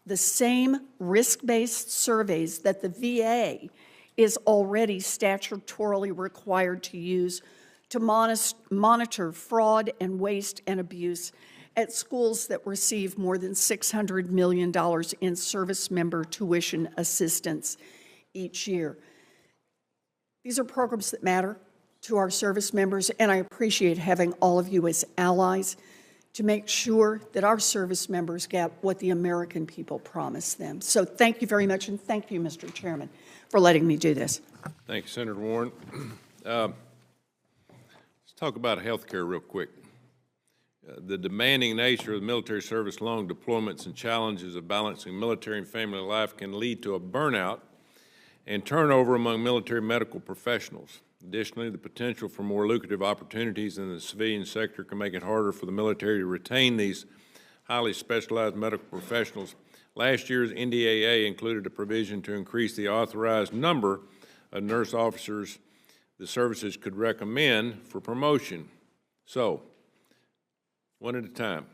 the same risk-based surveys that the VA is already statutorily required to use to monitor fraud and waste and abuse at schools that receive more than $600 million in service member tuition assistance each year. These are programs that matter to our service members, and I appreciate having all of you as allies to make sure that our service members get what the American people promised them. So thank you very much, and thank you, Mr. Chairman, for letting me do this. Thank you, Senator Warren. Let's talk about health care real quick. The demanding nature of the military service, long deployments, and challenges of balancing military and family life can lead to a burnout and turnover among military medical professionals. Additionally, the potential for more lucrative opportunities in the civilian sector can make it harder for the military to retain these highly specialized medical professionals. Last year's NDAA included a provision to increase the authorized number of nurse officers the services could recommend for promotion. So, one at a time,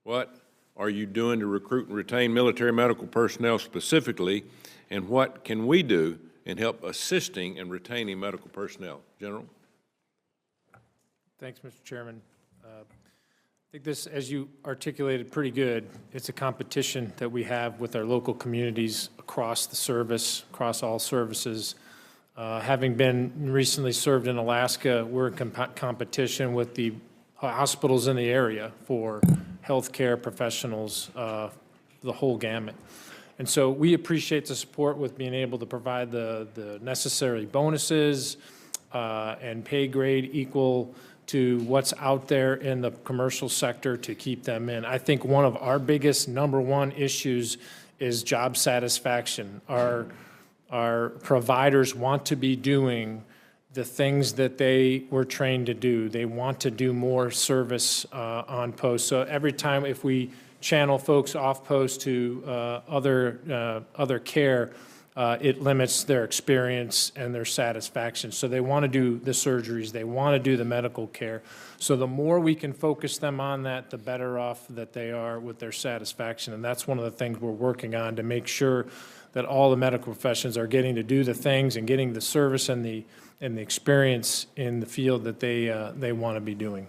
what are you doing to recruit and retain military medical personnel specifically, and what can we do in help assisting and retaining medical personnel? General? Thanks, Mr. Chairman. I think this, as you articulated pretty good, it's a competition that we have with our local communities across the service, across all services. Having been recently served in Alaska, we're in competition with the hospitals in the area for healthcare professionals, the whole gamut. And so we appreciate the support with being able to provide the necessary bonuses and pay grade equal to what's out there in the commercial sector to keep them in. I think one of our biggest #1 issues is job satisfaction. Our providers want to be doing the things that they were trained to do. They want to do more service on post. So every time if we channel folks off post to other care, it limits their experience and their satisfaction. So they want to do the surgeries, they want to do the medical care. So the more we can focus them on that, the better off that they are with their satisfaction. And that's one of the things we're working on to make sure that all the medical professions are getting to do the things and getting the service and the experience in the field that they want to be doing.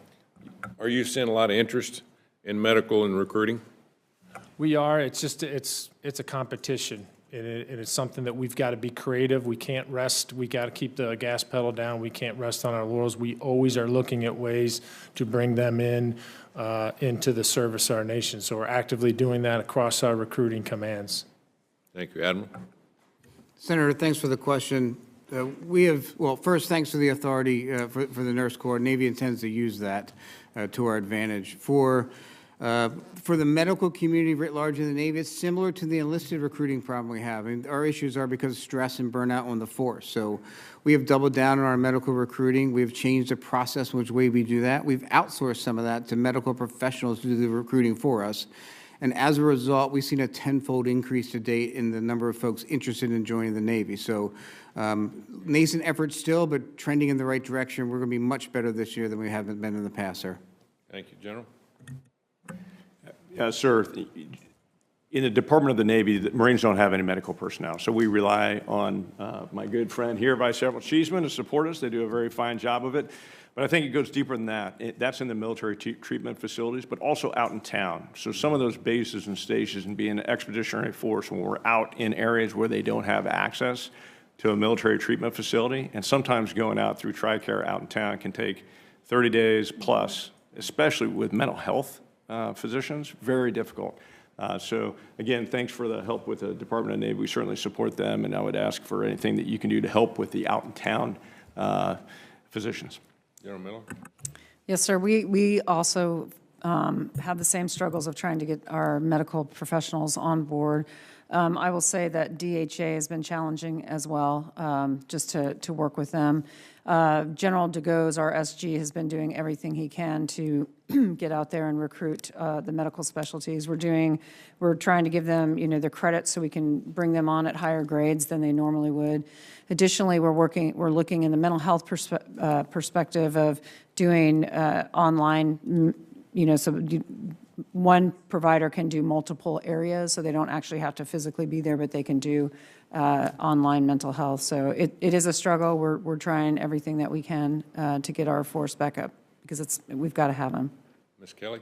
Are you seeing a lot of interest in medical and recruiting? We are. It's just it's a competition, and it's something that we've got to be creative. We can't rest. We got to keep the gas pedal down. We can't rest on our laurels. We always are looking at ways to bring them into the service of our nation. So we're actively doing that across our recruiting commands. Thank you, Admiral. Senator, thanks for the question. First, thanks for the authority for the Nurse Corps. Navy intends to use that to our advantage. For the medical community writ large in the Navy, it's similar to the enlisted recruiting problem we have. I mean, our issues are because of stress and burnout on the force. So we have doubled down on our medical recruiting. We've changed the process in which way we do that. We've outsourced some of that to medical professionals to do the recruiting for us. And as a result, we've seen a tenfold increase to date in the number of folks interested in joining the Navy. So nascent efforts still, but trending in the right direction. We're going to be much better this year than we have been in the past, sir. Thank you, General. Sir, in the Department of the Navy, the Marines don't have any medical personnel, so we rely on my good friend here, Vice Admiral Cheeseman, to support us. They do a very fine job of it. But I think it goes deeper than that. That's in the military treatment facilities, but also out in town. So some of those bases and stations and being an expeditionary force when we're out in areas where they don't have access to a military treatment facility, and sometimes going out through TRICARE out in town can take 30 days plus, especially with mental health physicians, very difficult. So again, thanks for the help with the Department of Navy. We certainly support them, and I would ask for anything that you can do to help with the out-in-town physicians. General Miller. Yes, sir. We also have the same struggles of trying to get our medical professionals on board. I will say that DHA has been challenging as well, just to work with them. General DeGoes, our SG, has been doing everything he can to get out there and recruit the medical specialties. We're trying to give them, the credit so we can bring them on at higher grades than they normally would. Additionally, we're looking in the mental health perspective of doing online, so one provider can do multiple areas, so they don't actually have to physically be there, but they can do online mental health. So it is a struggle. We're trying everything that we can to get our force back up because we've got to have them. Ms. Kelley.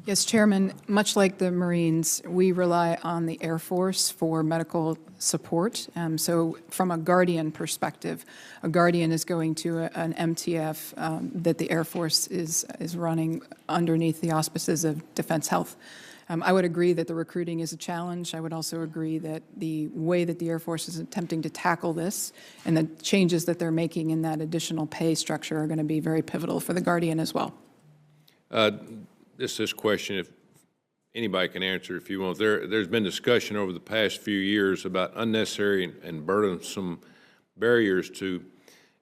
Yes, Chairman, much like the Marines, we rely on the Air Force for medical support. So from a Guardian perspective, a Guardian is going to an MTF that the Air Force is running underneath the auspices of Defense Health. I would agree that the recruiting is a challenge. I would also agree that the way that the Air Force is attempting to tackle this and the changes that they're making in that additional pay structure are going to be very pivotal for the Guardian as well. This question, if anybody can answer if you want. There's been discussion over the past few years about unnecessary and burdensome barriers to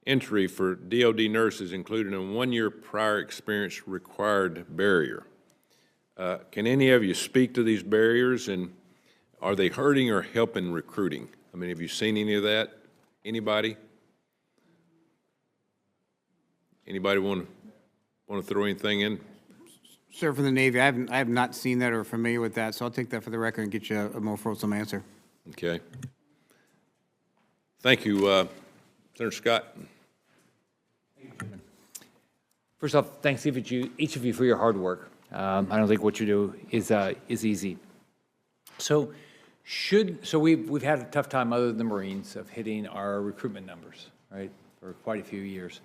entry for DOD nurses, including a 1-year prior experience required barrier. Can any of you speak to these barriers, and are they hurting or helping recruiting? I mean, have you seen any of that? Anybody? Anybody want to throw anything in? Sir, for the Navy, I have not seen that or familiar with that, so I'll take that for the record and get you a more fulsome answer. Okay. Thank you, Senator Scott. First off, thanks each of you for your hard work. I don't think what you do is easy. So we've had a tough time, other than the Marines, of hitting our recruitment numbers, right, for quite a few years.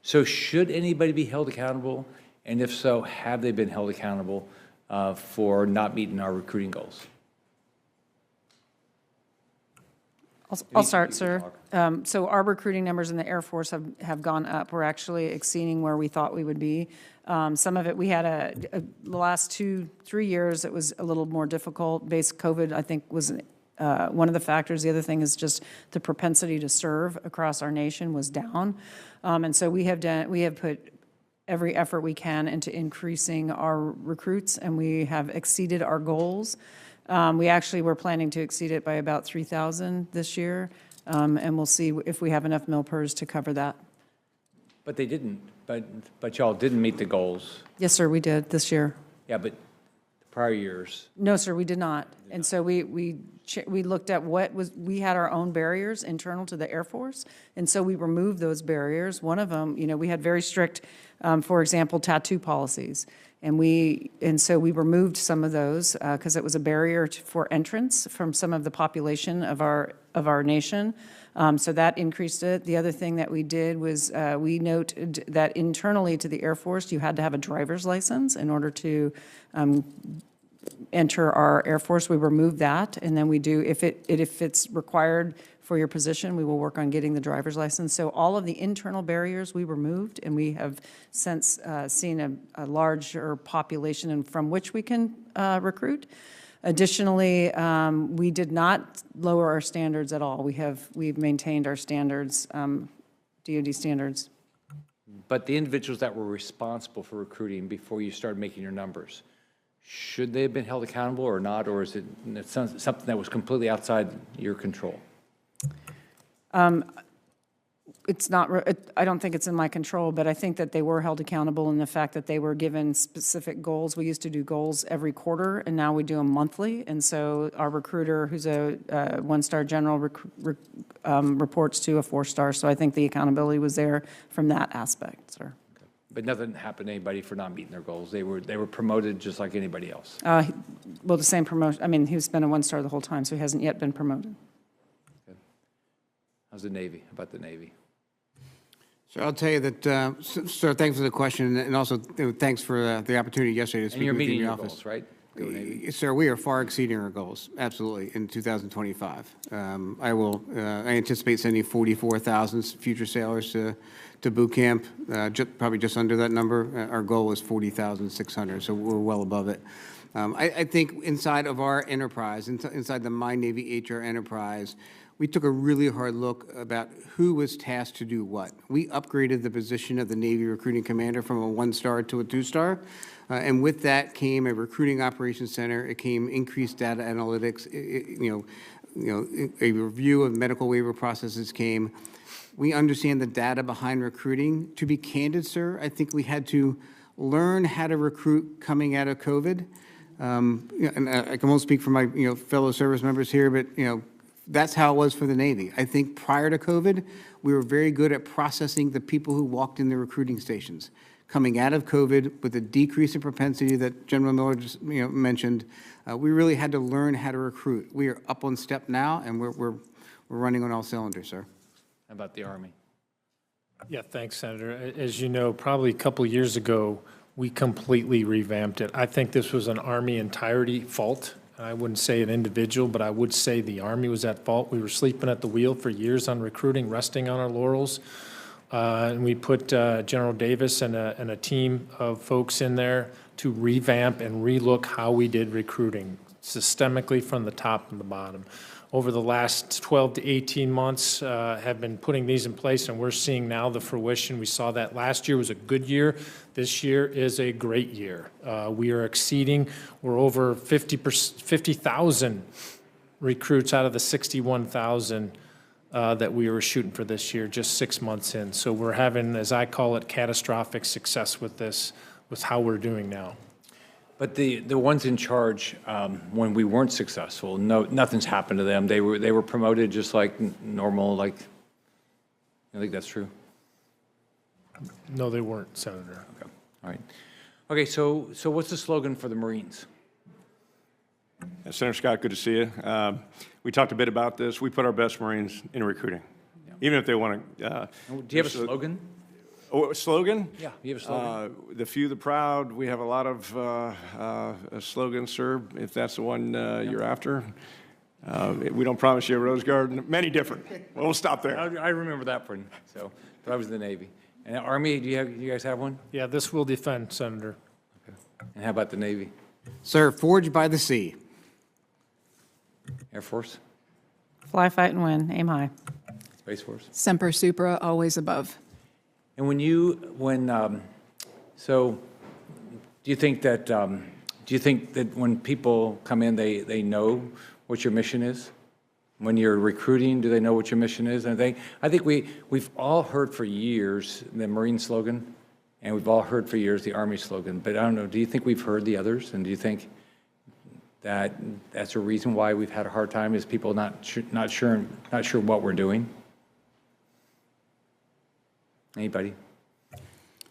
So should anybody be held accountable? And if so, have they been held accountable for not meeting our recruiting goals? I'll start, sir. So our recruiting numbers in the Air Force have gone up. We're actually exceeding where we thought we would be. Some of it, we had the last 2-3 years, it was a little more difficult. COVID, I think, was one of the factors. The other thing is just the propensity to serve across our nation was down. And so we have put every effort we can into increasing our recruits, and we have exceeded our goals. We actually were planning to exceed it by about 3,000 this year, and we'll see if we have enough MilPERS to cover that. But they didn't. But y'all didn't meet the goals. Yes, sir, we did this year. Yeah, but the prior years. No, sir, we did not. And so we looked at we had our own barriers internal to the Air Force, and so we removed those barriers. One of them, we had very strict, for example, tattoo policies. And so we removed some of those because it was a barrier for entrance from some of the population of our nation. So that increased it. The other thing that we did was we noted that internally to the Air Force, you had to have a driver's license in order to enter our Air Force. We removed that, and then we do, if it's required for your position, we will work on getting the driver's license. So all of the internal barriers we removed, and we have since seen a larger population from which we can recruit. Additionally, we did not lower our standards at all. We've maintained our standards, DOD standards. But the individuals that were responsible for recruiting before you started making your numbers, should they have been held accountable or not, or is it something that was completely outside your control? It's not, I don't think it's in my control, but I think that they were held accountable in the fact that they were given specific goals. We used to do goals every quarter, and now we do them monthly. And so our recruiter, who's a one-star general, reports to a 4-star. So I think the accountability was there from that aspect, sir. Okay. But nothing happened to anybody for not meeting their goals. They were promoted just like anybody else. Well, the same promotion. I mean, he's been a 1-star the whole time, so he hasn't yet been promoted. Okay. How's the Navy? How about the Navy? So I'll tell you that, sir, thanks for the question, and also thanks for the opportunity yesterday to speak with you in your office. Goals, right? Go Navy. Sir, we are far exceeding our goals, absolutely, in 2025. I anticipate sending 44,000 future sailors to boot camp, probably just under that number. Our goal is 40,600, so we're well above it. I think inside of our enterprise, inside the My Navy HR enterprise, we took a really hard look about who was tasked to do what. We upgraded the position of the Navy recruiting commander from a 1-star to a 2-star. And with that came a recruiting operations center. It came increased data analytics. A review of medical waiver processes came. We understand the data behind recruiting. To be candid, sir, I think we had to learn how to recruit coming out of COVID. And I won't speak for my fellow service members here, but that's how it was for the Navy. I think prior to COVID, we were very good at processing the people who walked in the recruiting stations. Coming out of COVID with the decrease in propensity that General Miller just mentioned, we really had to learn how to recruit. We are up on step now, and we're running on all cylinders, sir. How about the Army? Yeah, thanks, Senator. As you know, probably a couple years ago, we completely revamped it. I think this was an Army entirety fault. I wouldn't say an individual, but I would say the Army was at fault. We were sleeping at the wheel for years on recruiting, resting on our laurels. And we put General Davis and a team of folks in there to revamp and relook how we did recruiting systemically from the top and the bottom. Over the last 12 to 18 months, have been putting these in place, and we're seeing now the fruition. We saw that last year was a good year. This year is a great year. We are exceeding, we're over 50,000 recruits out of the 61,000 that we were shooting for this year, just 6 months in. So we're having, as I call it, catastrophic success with this, with how we're doing now. But the ones in charge, when we weren't successful, nothing's happened to them. They were promoted just like normal, like, I think that's true. No, they weren't, Senator. Okay, all right. Okay, so what's the slogan for the Marines? Senator Scott, good to see you. We talked a bit about this. We put our best Marines in recruiting, even if they want to. Do you have a slogan? Oh, a slogan? Yeah, you have a slogan. The few, the proud. We have a lot of slogans, sir, if that's the one you're after. We don't promise you a rose garden. Many different. Well, we'll stop there. I remember that one, so, but I was in the Navy. And the Army, do you guys have one? Yeah, this will defend, Senator. Okay. And how about the Navy? Sir, forged by the sea. Air Force? Fly, fight, and win. Aim high. Space Force? Semper Supra, always above. And so do you think that when people come in, they know what your mission is? When you're recruiting, do they know what your mission is? And I think we've all heard for years the Marine slogan, and we've all heard for years the Army slogan, but I don't know, do you think we've heard the others? And do you think that that's a reason why we've had a hard time, is people not sure what we're doing? Anybody?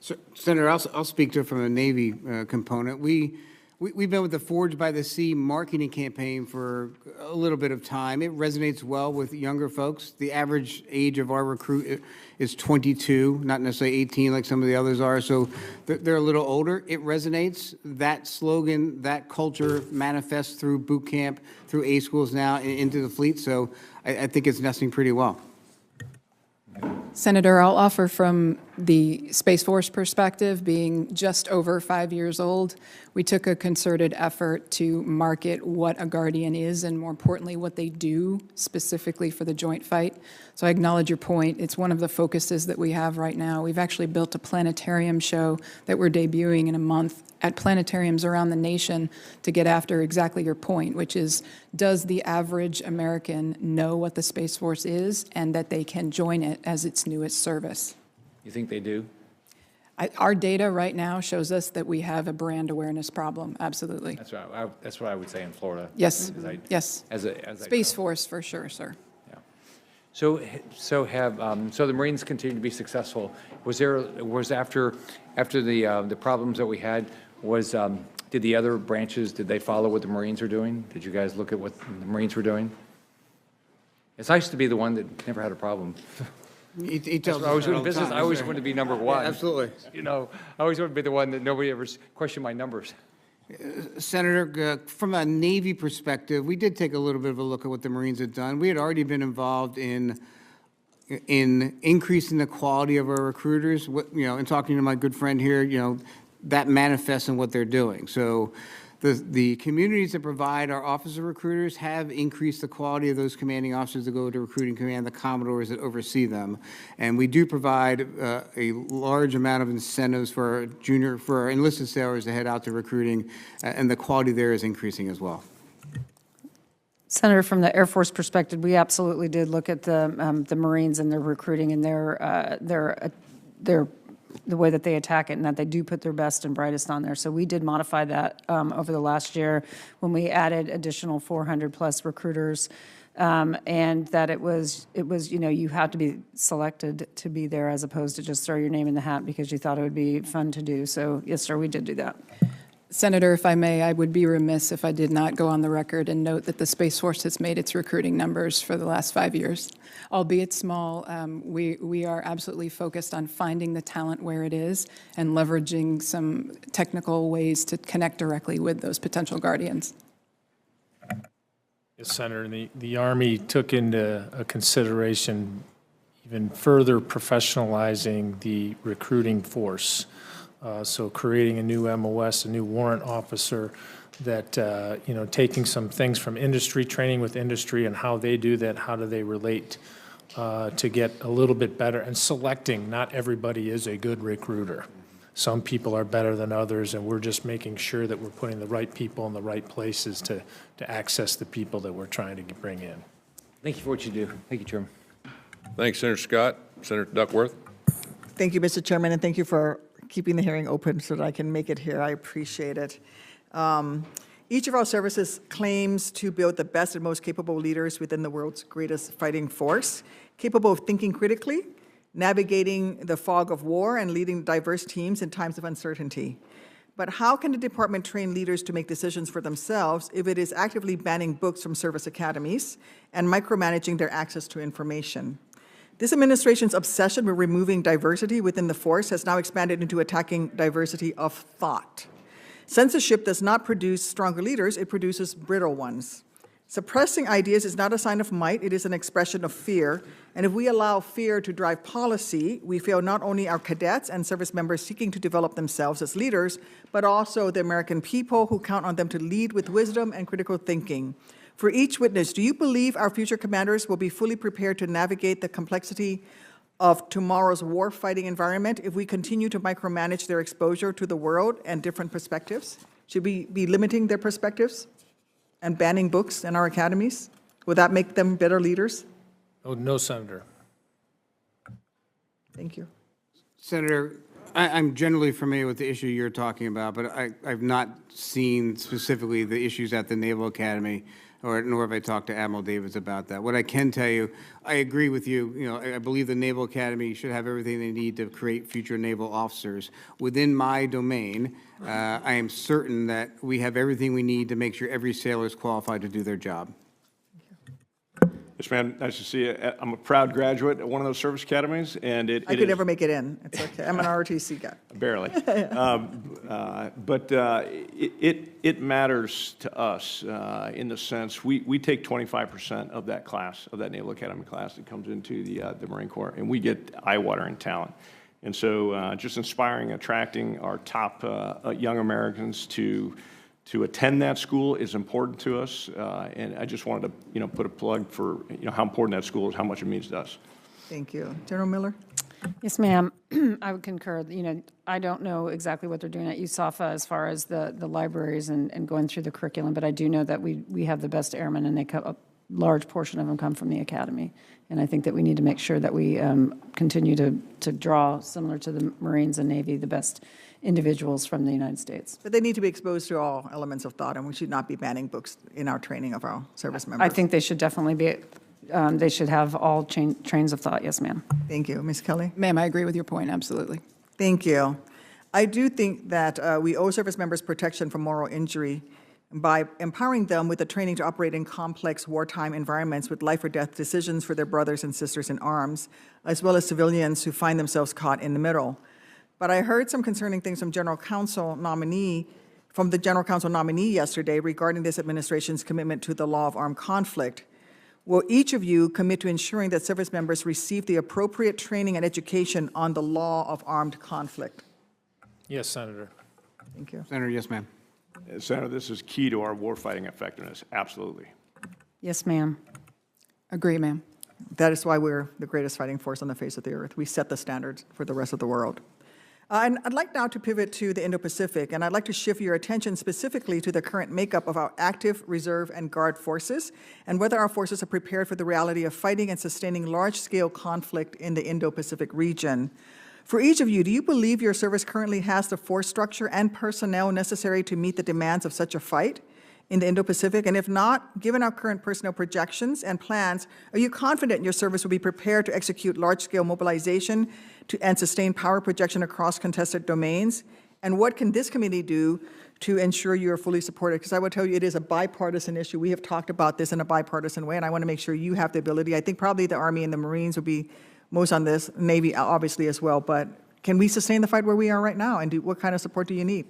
So, Senator, I'll speak to it from a Navy component. We've been with the Forged by the Sea marketing campaign for a little bit of time. It resonates well with younger folks. The average age of our recruit is 22, not necessarily 18 like some of the others are, so they're a little older. It resonates. That slogan, that culture manifests through boot camp, through A schools now, into the fleet, so I think it's nesting pretty well. Senator, I'll offer from the Space Force perspective, being just over 5 years old, we took a concerted effort to market what a Guardian is and, more importantly, what they do specifically for the joint fight. So I acknowledge your point. It's one of the focuses that we have right now. We've actually built a planetarium show that we're debuting in a month at planetariums around the nation to get after exactly your point, which is, does the average American know what the Space Force is and that they can join it as its newest service? You think they do? Our data right now shows us that we have a brand awareness problem, absolutely. That's what I would say in Florida. Yes, yes. As Space Force for sure, sir. Yeah. So the Marines continue to be successful. Was after the problems that we had, did the other branches, did they follow what the Marines are doing? Did you guys look at what the Marines were doing? It's nice to be the one that never had a problem. He tells us I always that in all the business. time, I always sir. want to be number one. Yeah, absolutely. You know, I always want to be the one that nobody ever questioned my numbers. Senator, from a Navy perspective, we did take a little bit of a look at what the Marines had done. We had already been involved in increasing the quality of our recruiters. And talking to my good friend here, that manifests in what they're doing. So the communities that provide our officer recruiters have increased the quality of those commanding officers that go to recruiting command, the commodores that oversee them. And we do provide a large amount of incentives for our enlisted sailors to head out to recruiting, and the quality there is increasing as well. Senator, from the Air Force perspective, we absolutely did look at the Marines and their recruiting and the way that they attack it, and that they do put their best and brightest on there. So we did modify that over the last year when we added additional 400-plus recruiters and that it was, you had to be selected to be there as opposed to just throw your name in the hat because you thought it would be fun to do. So, yes, sir, we did do that. Senator, if I may, I would be remiss if I did not go on the record and note that the Space Force has made its recruiting numbers for the last 5 years. Albeit small, we are absolutely focused on finding the talent where it is and leveraging some technical ways to connect directly with those potential guardians. Yes, Senator, and the Army took into consideration even further professionalizing the recruiting force. So creating a new MOS, a new warrant officer that, taking some things from industry, training with industry and how they do that, how do they relate to get a little bit better, and selecting, not everybody is a good recruiter. Some people are better than others, and we're just making sure that we're putting the right people in the right places to access the people that we're trying to bring in. Thank you for what you do. Thank you, Chairman. Thanks, Senator Scott. Senator Duckworth. Thank you, Mr. Chairman, and thank you for keeping the hearing open so that I can make it here. I appreciate it. Each of our services claims to build the best and most capable leaders within the world's greatest fighting force, capable of thinking critically, navigating the fog of war, and leading diverse teams in times of uncertainty. But how can the department train leaders to make decisions for themselves if it is actively banning books from service academies and micromanaging their access to information? This administration's obsession with removing diversity within the force has now expanded into attacking diversity of thought. Censorship does not produce stronger leaders, it produces brittle ones. Suppressing ideas is not a sign of might, it is an expression of fear. And if we allow fear to drive policy, we fail not only our cadets and service members seeking to develop themselves as leaders, but also the American people who count on them to lead with wisdom and critical thinking. For each witness, do you believe our future commanders will be fully prepared to navigate the complexity of tomorrow's war-fighting environment if we continue to micromanage their exposure to the world and different perspectives? Should we be limiting their perspectives and banning books in our academies? Would that make them better leaders? Oh, no, Senator. Thank you. Senator, I'm generally familiar with the issue you're talking about, but I've not seen specifically the issues at the Naval Academy, nor have I talked to Admiral Davis about that. What I can tell you, I agree with you. I believe the Naval Academy should have everything they need to create future naval officers. Within my domain, I am certain that we have everything we need to make sure every sailor is qualified to do their job. Yes, ma'am. Nice to see you. I'm a proud graduate at one of those service academies, and I could never make it in. It's okay. I'm an ROTC guy. Barely. But it matters to us in the sense we take 25% of that class, of that Naval Academy class that comes into the Marine Corps, and we get eye-watering talent. And so just inspiring, attracting our top young Americans to attend that school is important to us, and I just wanted to, put a plug for, how important that school is, how much it means to us. Thank you. General Miller? Yes, ma'am. I would concur. I don't know exactly what they're doing at USAFA as far as the libraries and going through the curriculum, but I do know that we have the best airmen, and a large portion of them come from the academy. And I think that we need to make sure that we continue to draw, similar to the Marines and Navy, the best individuals from the United States. But they need to be exposed to all elements of thought, and we should not be banning books in our training of our service members. I think they should definitely be, they should have all trains of thought. Yes, ma'am. Thank you. Ms. Kelley? Ma'am, I agree with your point, absolutely. Thank you. I do think that we owe service members protection from moral injury by empowering them with the training to operate in complex wartime environments with life or death decisions for their brothers and sisters in arms, as well as civilians who find themselves caught in the middle. But I heard some concerning things from the General Counsel nominee yesterday regarding this administration's commitment to the law of armed conflict. Will each of you commit to ensuring that service members receive the appropriate training and education on the law of armed conflict? Yes, Senator. Thank you. Senator, yes, ma'am. Senator, this is key to our warfighting effectiveness, absolutely. Yes, ma'am. Agree, ma'am. That is why we're the greatest fighting force on the face of the earth. We set the standards for the rest of the world. And I'd like now to pivot to the Indo-Pacific, and I'd like to shift your attention specifically to the current makeup of our active, reserve, and guard forces, and whether our forces are prepared for the reality of fighting and sustaining large-scale conflict in the Indo-Pacific region. For each of you, do you believe your service currently has the force structure and personnel necessary to meet the demands of such a fight? in the Indo-Pacific? And if not, given our current personnel projections and plans, are you confident your service will be prepared to execute large-scale mobilization and sustain power projection across contested domains? And what can this committee do to ensure you are fully supported? Because I will tell you, it is a bipartisan issue. We have talked about this in a bipartisan way, and I want to make sure you have the ability. I think probably the Army and the Marines will be most on this, Navy obviously as well, but can we sustain the fight where we are right now, and what kind of support do you need?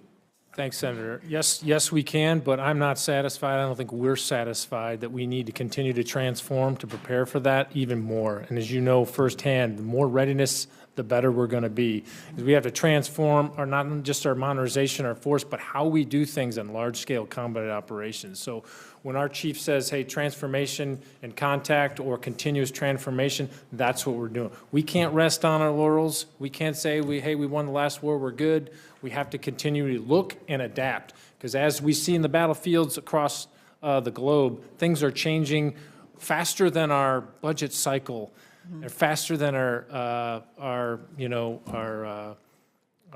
Thanks, Senator. Yes, we can, but I'm not satisfied. I don't think we're satisfied that we need to continue to transform to prepare for that even more. And as you know firsthand, the more readiness, the better we're going to be. We have to transform not just our modernization, our force, but how we do things in large-scale combat operations. So when our chief says, hey, transformation and contact or continuous transformation, that's what we're doing. We can't rest on our laurels. We can't say, hey, we won the last war, we're good. We have to continue to look and adapt, because as we see in the battlefields across the globe, things are changing faster than our budget cycle, and faster than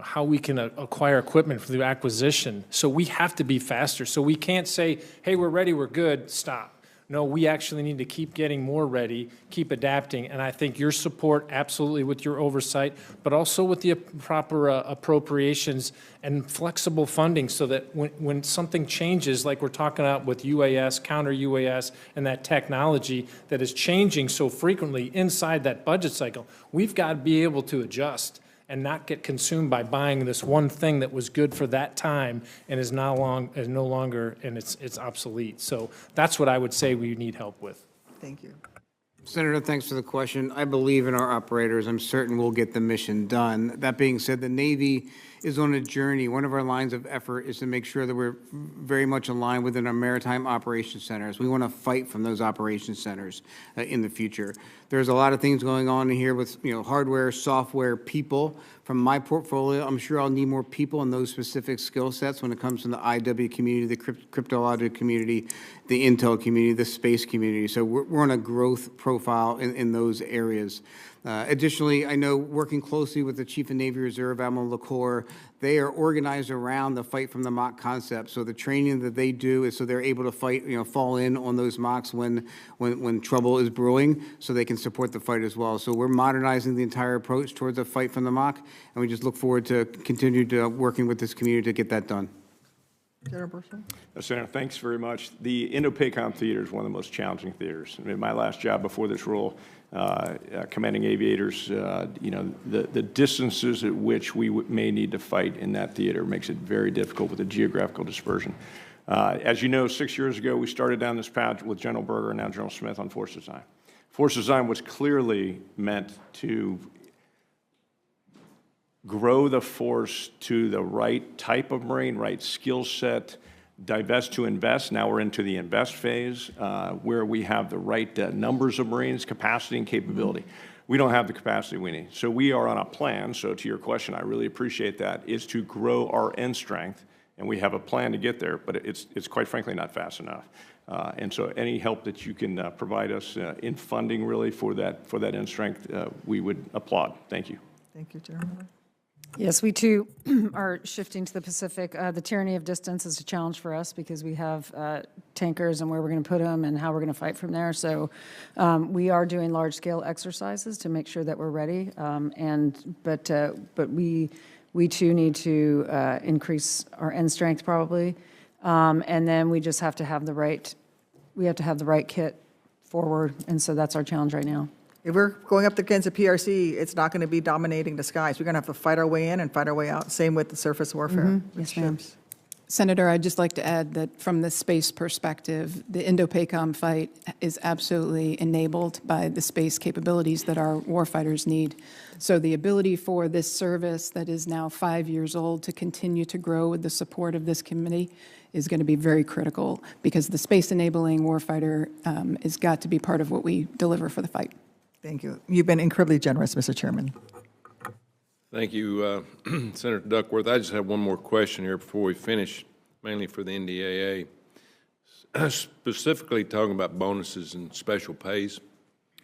how we can acquire equipment through acquisition. So we have to be faster. So we can't say, hey, we're ready, we're good, stop. No, we actually need to keep getting more ready, keep adapting, and I think your support, absolutely with your oversight, but also with the proper appropriations and flexible funding, so that when something changes, like we're talking about with UAS, counter UAS, and that technology that is changing so frequently inside that budget cycle, we've got to be able to adjust and not get consumed by buying this one thing that was good for that time and is no longer, and it's obsolete. So that's what I would say we need help with. Thank you. Senator, thanks for the question. I believe in our operators. I'm certain we'll get the mission done. That being said, the Navy is on a journey. One of our lines of effort is to make sure that we're very much aligned within our maritime operations centers. We want to fight from those operations centers in the future. There's a lot of things going on here with hardware, software, people. From my portfolio, I'm sure I'll need more people in those specific skill sets when it comes to the IW community, the cryptologic community, the intel community, the space community. So we're on a growth profile in those areas. Additionally, I know working closely with the Chief of Navy Reserve, Admiral LaCour, they are organized around the fight from the mock concept. So the training that they do is so they're able to fight, fall in on those mocks when trouble is brewing, so they can support the fight as well. So we're modernizing the entire approach towards a fight from the mock, and we just look forward to continue to working with this community to get that done. Senator, thanks very much. The Indo-PACOM theater is one of the most challenging theaters. I mean, my last job before this role, commanding aviators, the distances at which we may need to fight in that theater makes it very difficult with the geographical dispersion. As you know, 6 years ago, we started down this path with General Berger and now General Smith on force design. Force design was clearly meant to grow the force to the right type of Marine, right skill set, divest to invest. Now we're into the invest phase where we have the right numbers of Marines, capacity and capability. We don't have the capacity we need. So we are on a plan, so to your question, I really appreciate that, is to grow our end strength, and we have a plan to get there, but it's quite frankly not fast enough. And so any help that you can provide us in funding really for that end strength, we would applaud. Thank you. Thank you, Chairman. Yes, we too are shifting to the Pacific. The tyranny of distance is a challenge for us because we have tankers and where we're going to put them and how we're going to fight from there. So we are doing large-scale exercises to make sure that we're ready. But we too need to increase our end strength probably, and then we just have to have the right. We have to have the right kit forward, and so that's our challenge right now. If we're going up against a PRC, it's not going to be dominating the skies. We're going to have to fight our way in and fight our way out. Same with the surface warfare. Yes, ma'am. Senator, I'd just like to add that from the space perspective, the Indo-PACOM fight is absolutely enabled by the space capabilities that our warfighters need. So the ability for this service that is now 5 years old to continue to grow with the support of this committee is going to be very critical, because the space-enabling warfighter has got to be part of what we deliver for the fight. Thank you. You've been incredibly generous, Mr. Chairman. Thank you, Senator Duckworth. I just have one more question here before we finish, mainly for the NDAA. Specifically talking about bonuses and special pays,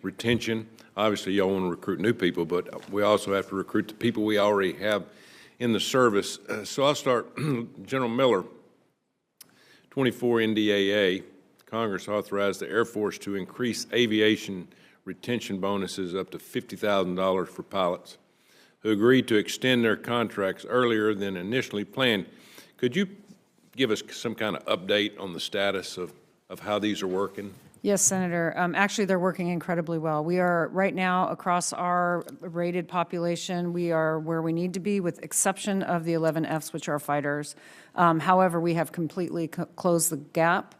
retention. Obviously, y'all want to recruit new people, but we also have to recruit the people we already have in the service. So I'll start, General Miller. 24 NDAA, Congress authorized the Air Force to increase aviation retention bonuses up to $50,000 for pilots who agreed to extend their contracts earlier than initially planned. Could you give us some kind of update on the status of how these are working? Yes, Senator. Actually, they're working incredibly well. We are, right now, across our rated population, we are where we need to be, with exception of the 11Fs, which are fighters. However, we have completely closed the gap.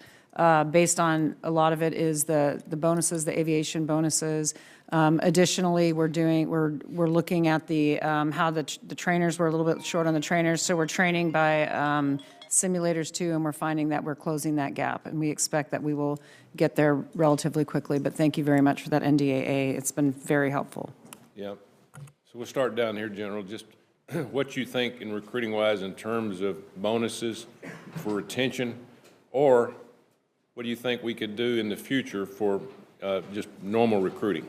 Based on, a lot of it is the bonuses, the aviation bonuses. Additionally, we're looking at the how the trainers, we're a little bit short on the trainers, so we're training by simulators too, and we're finding that we're closing that gap, and we expect that we will get there relatively quickly. But thank you very much for that NDAA. It's been very helpful. Yeah. So we'll start down here, General. Just what you think in recruiting-wise in terms of bonuses for retention, or what do you think we could do in the future for just normal recruiting?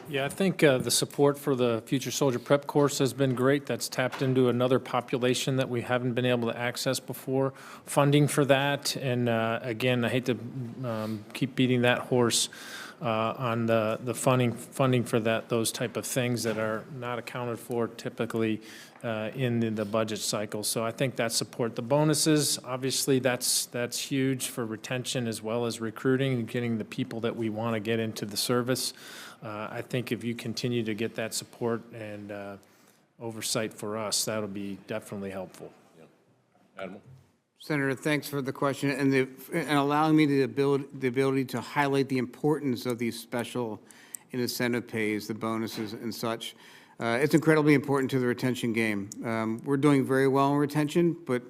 Yeah, I think the support for the Future Soldier Prep course has been great. That's tapped into another population that we haven't been able to access before. Funding for that, and again, I hate to keep beating that horse on the funding for those type of things that are not accounted for typically in the budget cycle. So I think that support. The bonuses, obviously, that's huge for retention as well as recruiting and getting the people that we want to get into the service. I think if you continue to get that support and oversight for us, that'll be definitely helpful. Yeah. Admiral? Senator, thanks for the question and allowing me the ability to highlight the importance of these special and incentive pays, the bonuses and such. It's incredibly important to the retention game. We're doing very well in retention, but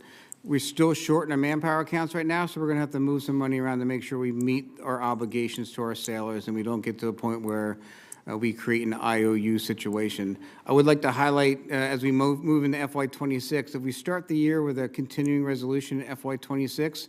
we're still short in our manpower accounts right now, so we're going to have to move some money around to make sure we meet our obligations to our sailors and we don't get to a point where we create an IOU situation. I would like to highlight, as we move into FY26, if we start the year with a continuing resolution in FY26,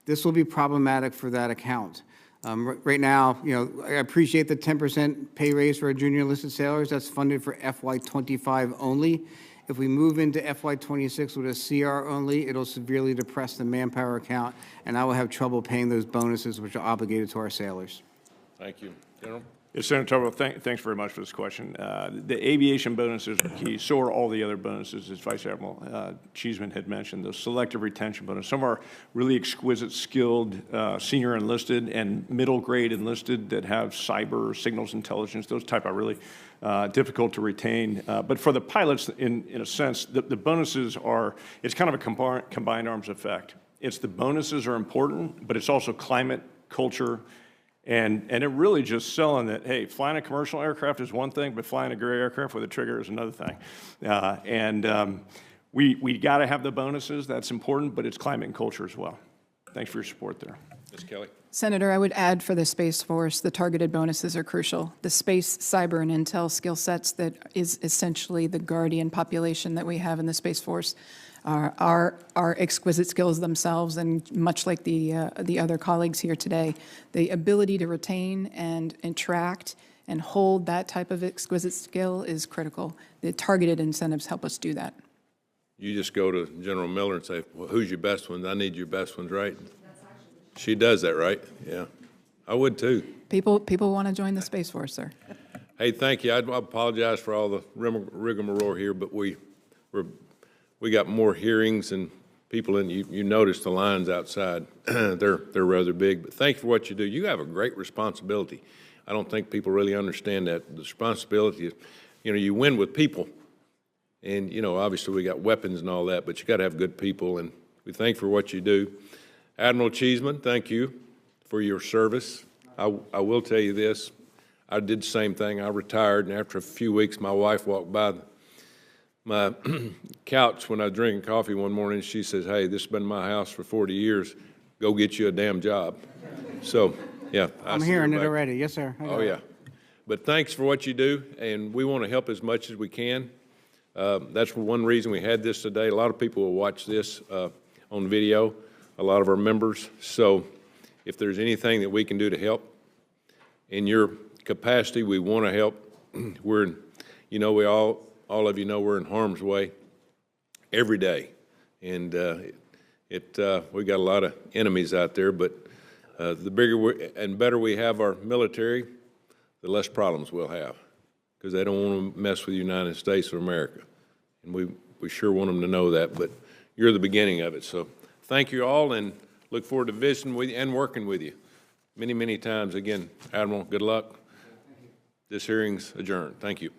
this will be problematic for that account. Right now, I appreciate the 10% pay raise for our junior enlisted sailors. That's funded for FY25 only. If we move into FY26 with a CR only, it'll severely depress the manpower account, and I will have trouble paying those bonuses which are obligated to our sailors. Thank you. General? Yes, Senator Tuberville, thanks very much for this question. The aviation bonuses are key. So are all the other bonuses, as Vice Admiral Cheeseman had mentioned. Those selective retention bonuses. Some are really exquisite, skilled senior enlisted and middle grade enlisted that have cyber, signals intelligence. Those type are really difficult to retain. But for the pilots, in a sense, the bonuses are, it's kind of a combined arms effect. It's the bonuses are important, but it's also climate, culture, and it really just selling that, hey, flying a commercial aircraft is one thing, but flying a gray aircraft with a trigger is another thing. We got to have the bonuses. That's important, but it's climate and culture as well. Thanks for your support there. Ms. Kelley? Senator, I would add for the Space Force, the targeted bonuses are crucial. The space, cyber, and intel skill sets that is essentially the guardian population that we have in the Space Force are exquisite skills themselves, and much like the other colleagues here today, the ability to retain and attract and hold that type of exquisite skill is critical. The targeted incentives help us do that. You just go to General Miller and say, well, who's your best ones? I need your best ones, right? She does that, right? Yeah. I would too. People want to join the Space Force, sir. Hey, thank you. I apologize for all the rigmarole here, but we got more hearings and people, and you notice the lines outside. they're rather big, but thank you for what you do. You have a great responsibility. I don't think people really understand that. The responsibility is, you win with people. And, obviously we got weapons and all that, but you got to have good people, and we thank you for what you do. Admiral Cheeseman, thank you for your service. I will tell you this. I did the same thing. I retired, and after a few weeks, my wife walked by my couch when I was drinking coffee one morning. She says, hey, this has been my house for 40 years. Go get you a damn job. So, yeah. I'm hearing it already. Yes, sir. Oh, yeah. But thanks for what you do, and we want to help as much as we can. That's one reason we had this today. A lot of people will watch this on video, a lot of our members. So if there's anything that we can do to help in your capacity, we want to help. We're, we all of you know we're in harm's way every day. And We got a lot of enemies out there, but the bigger and better we have our military, the less problems we'll have, because they don't want to mess with the United States of America. And we sure want them to know that, but you're the beginning of it. So thank you all, and look forward to visiting with you and working with you many, many times. Again, Admiral, good luck. This hearing's adjourned. Thank you.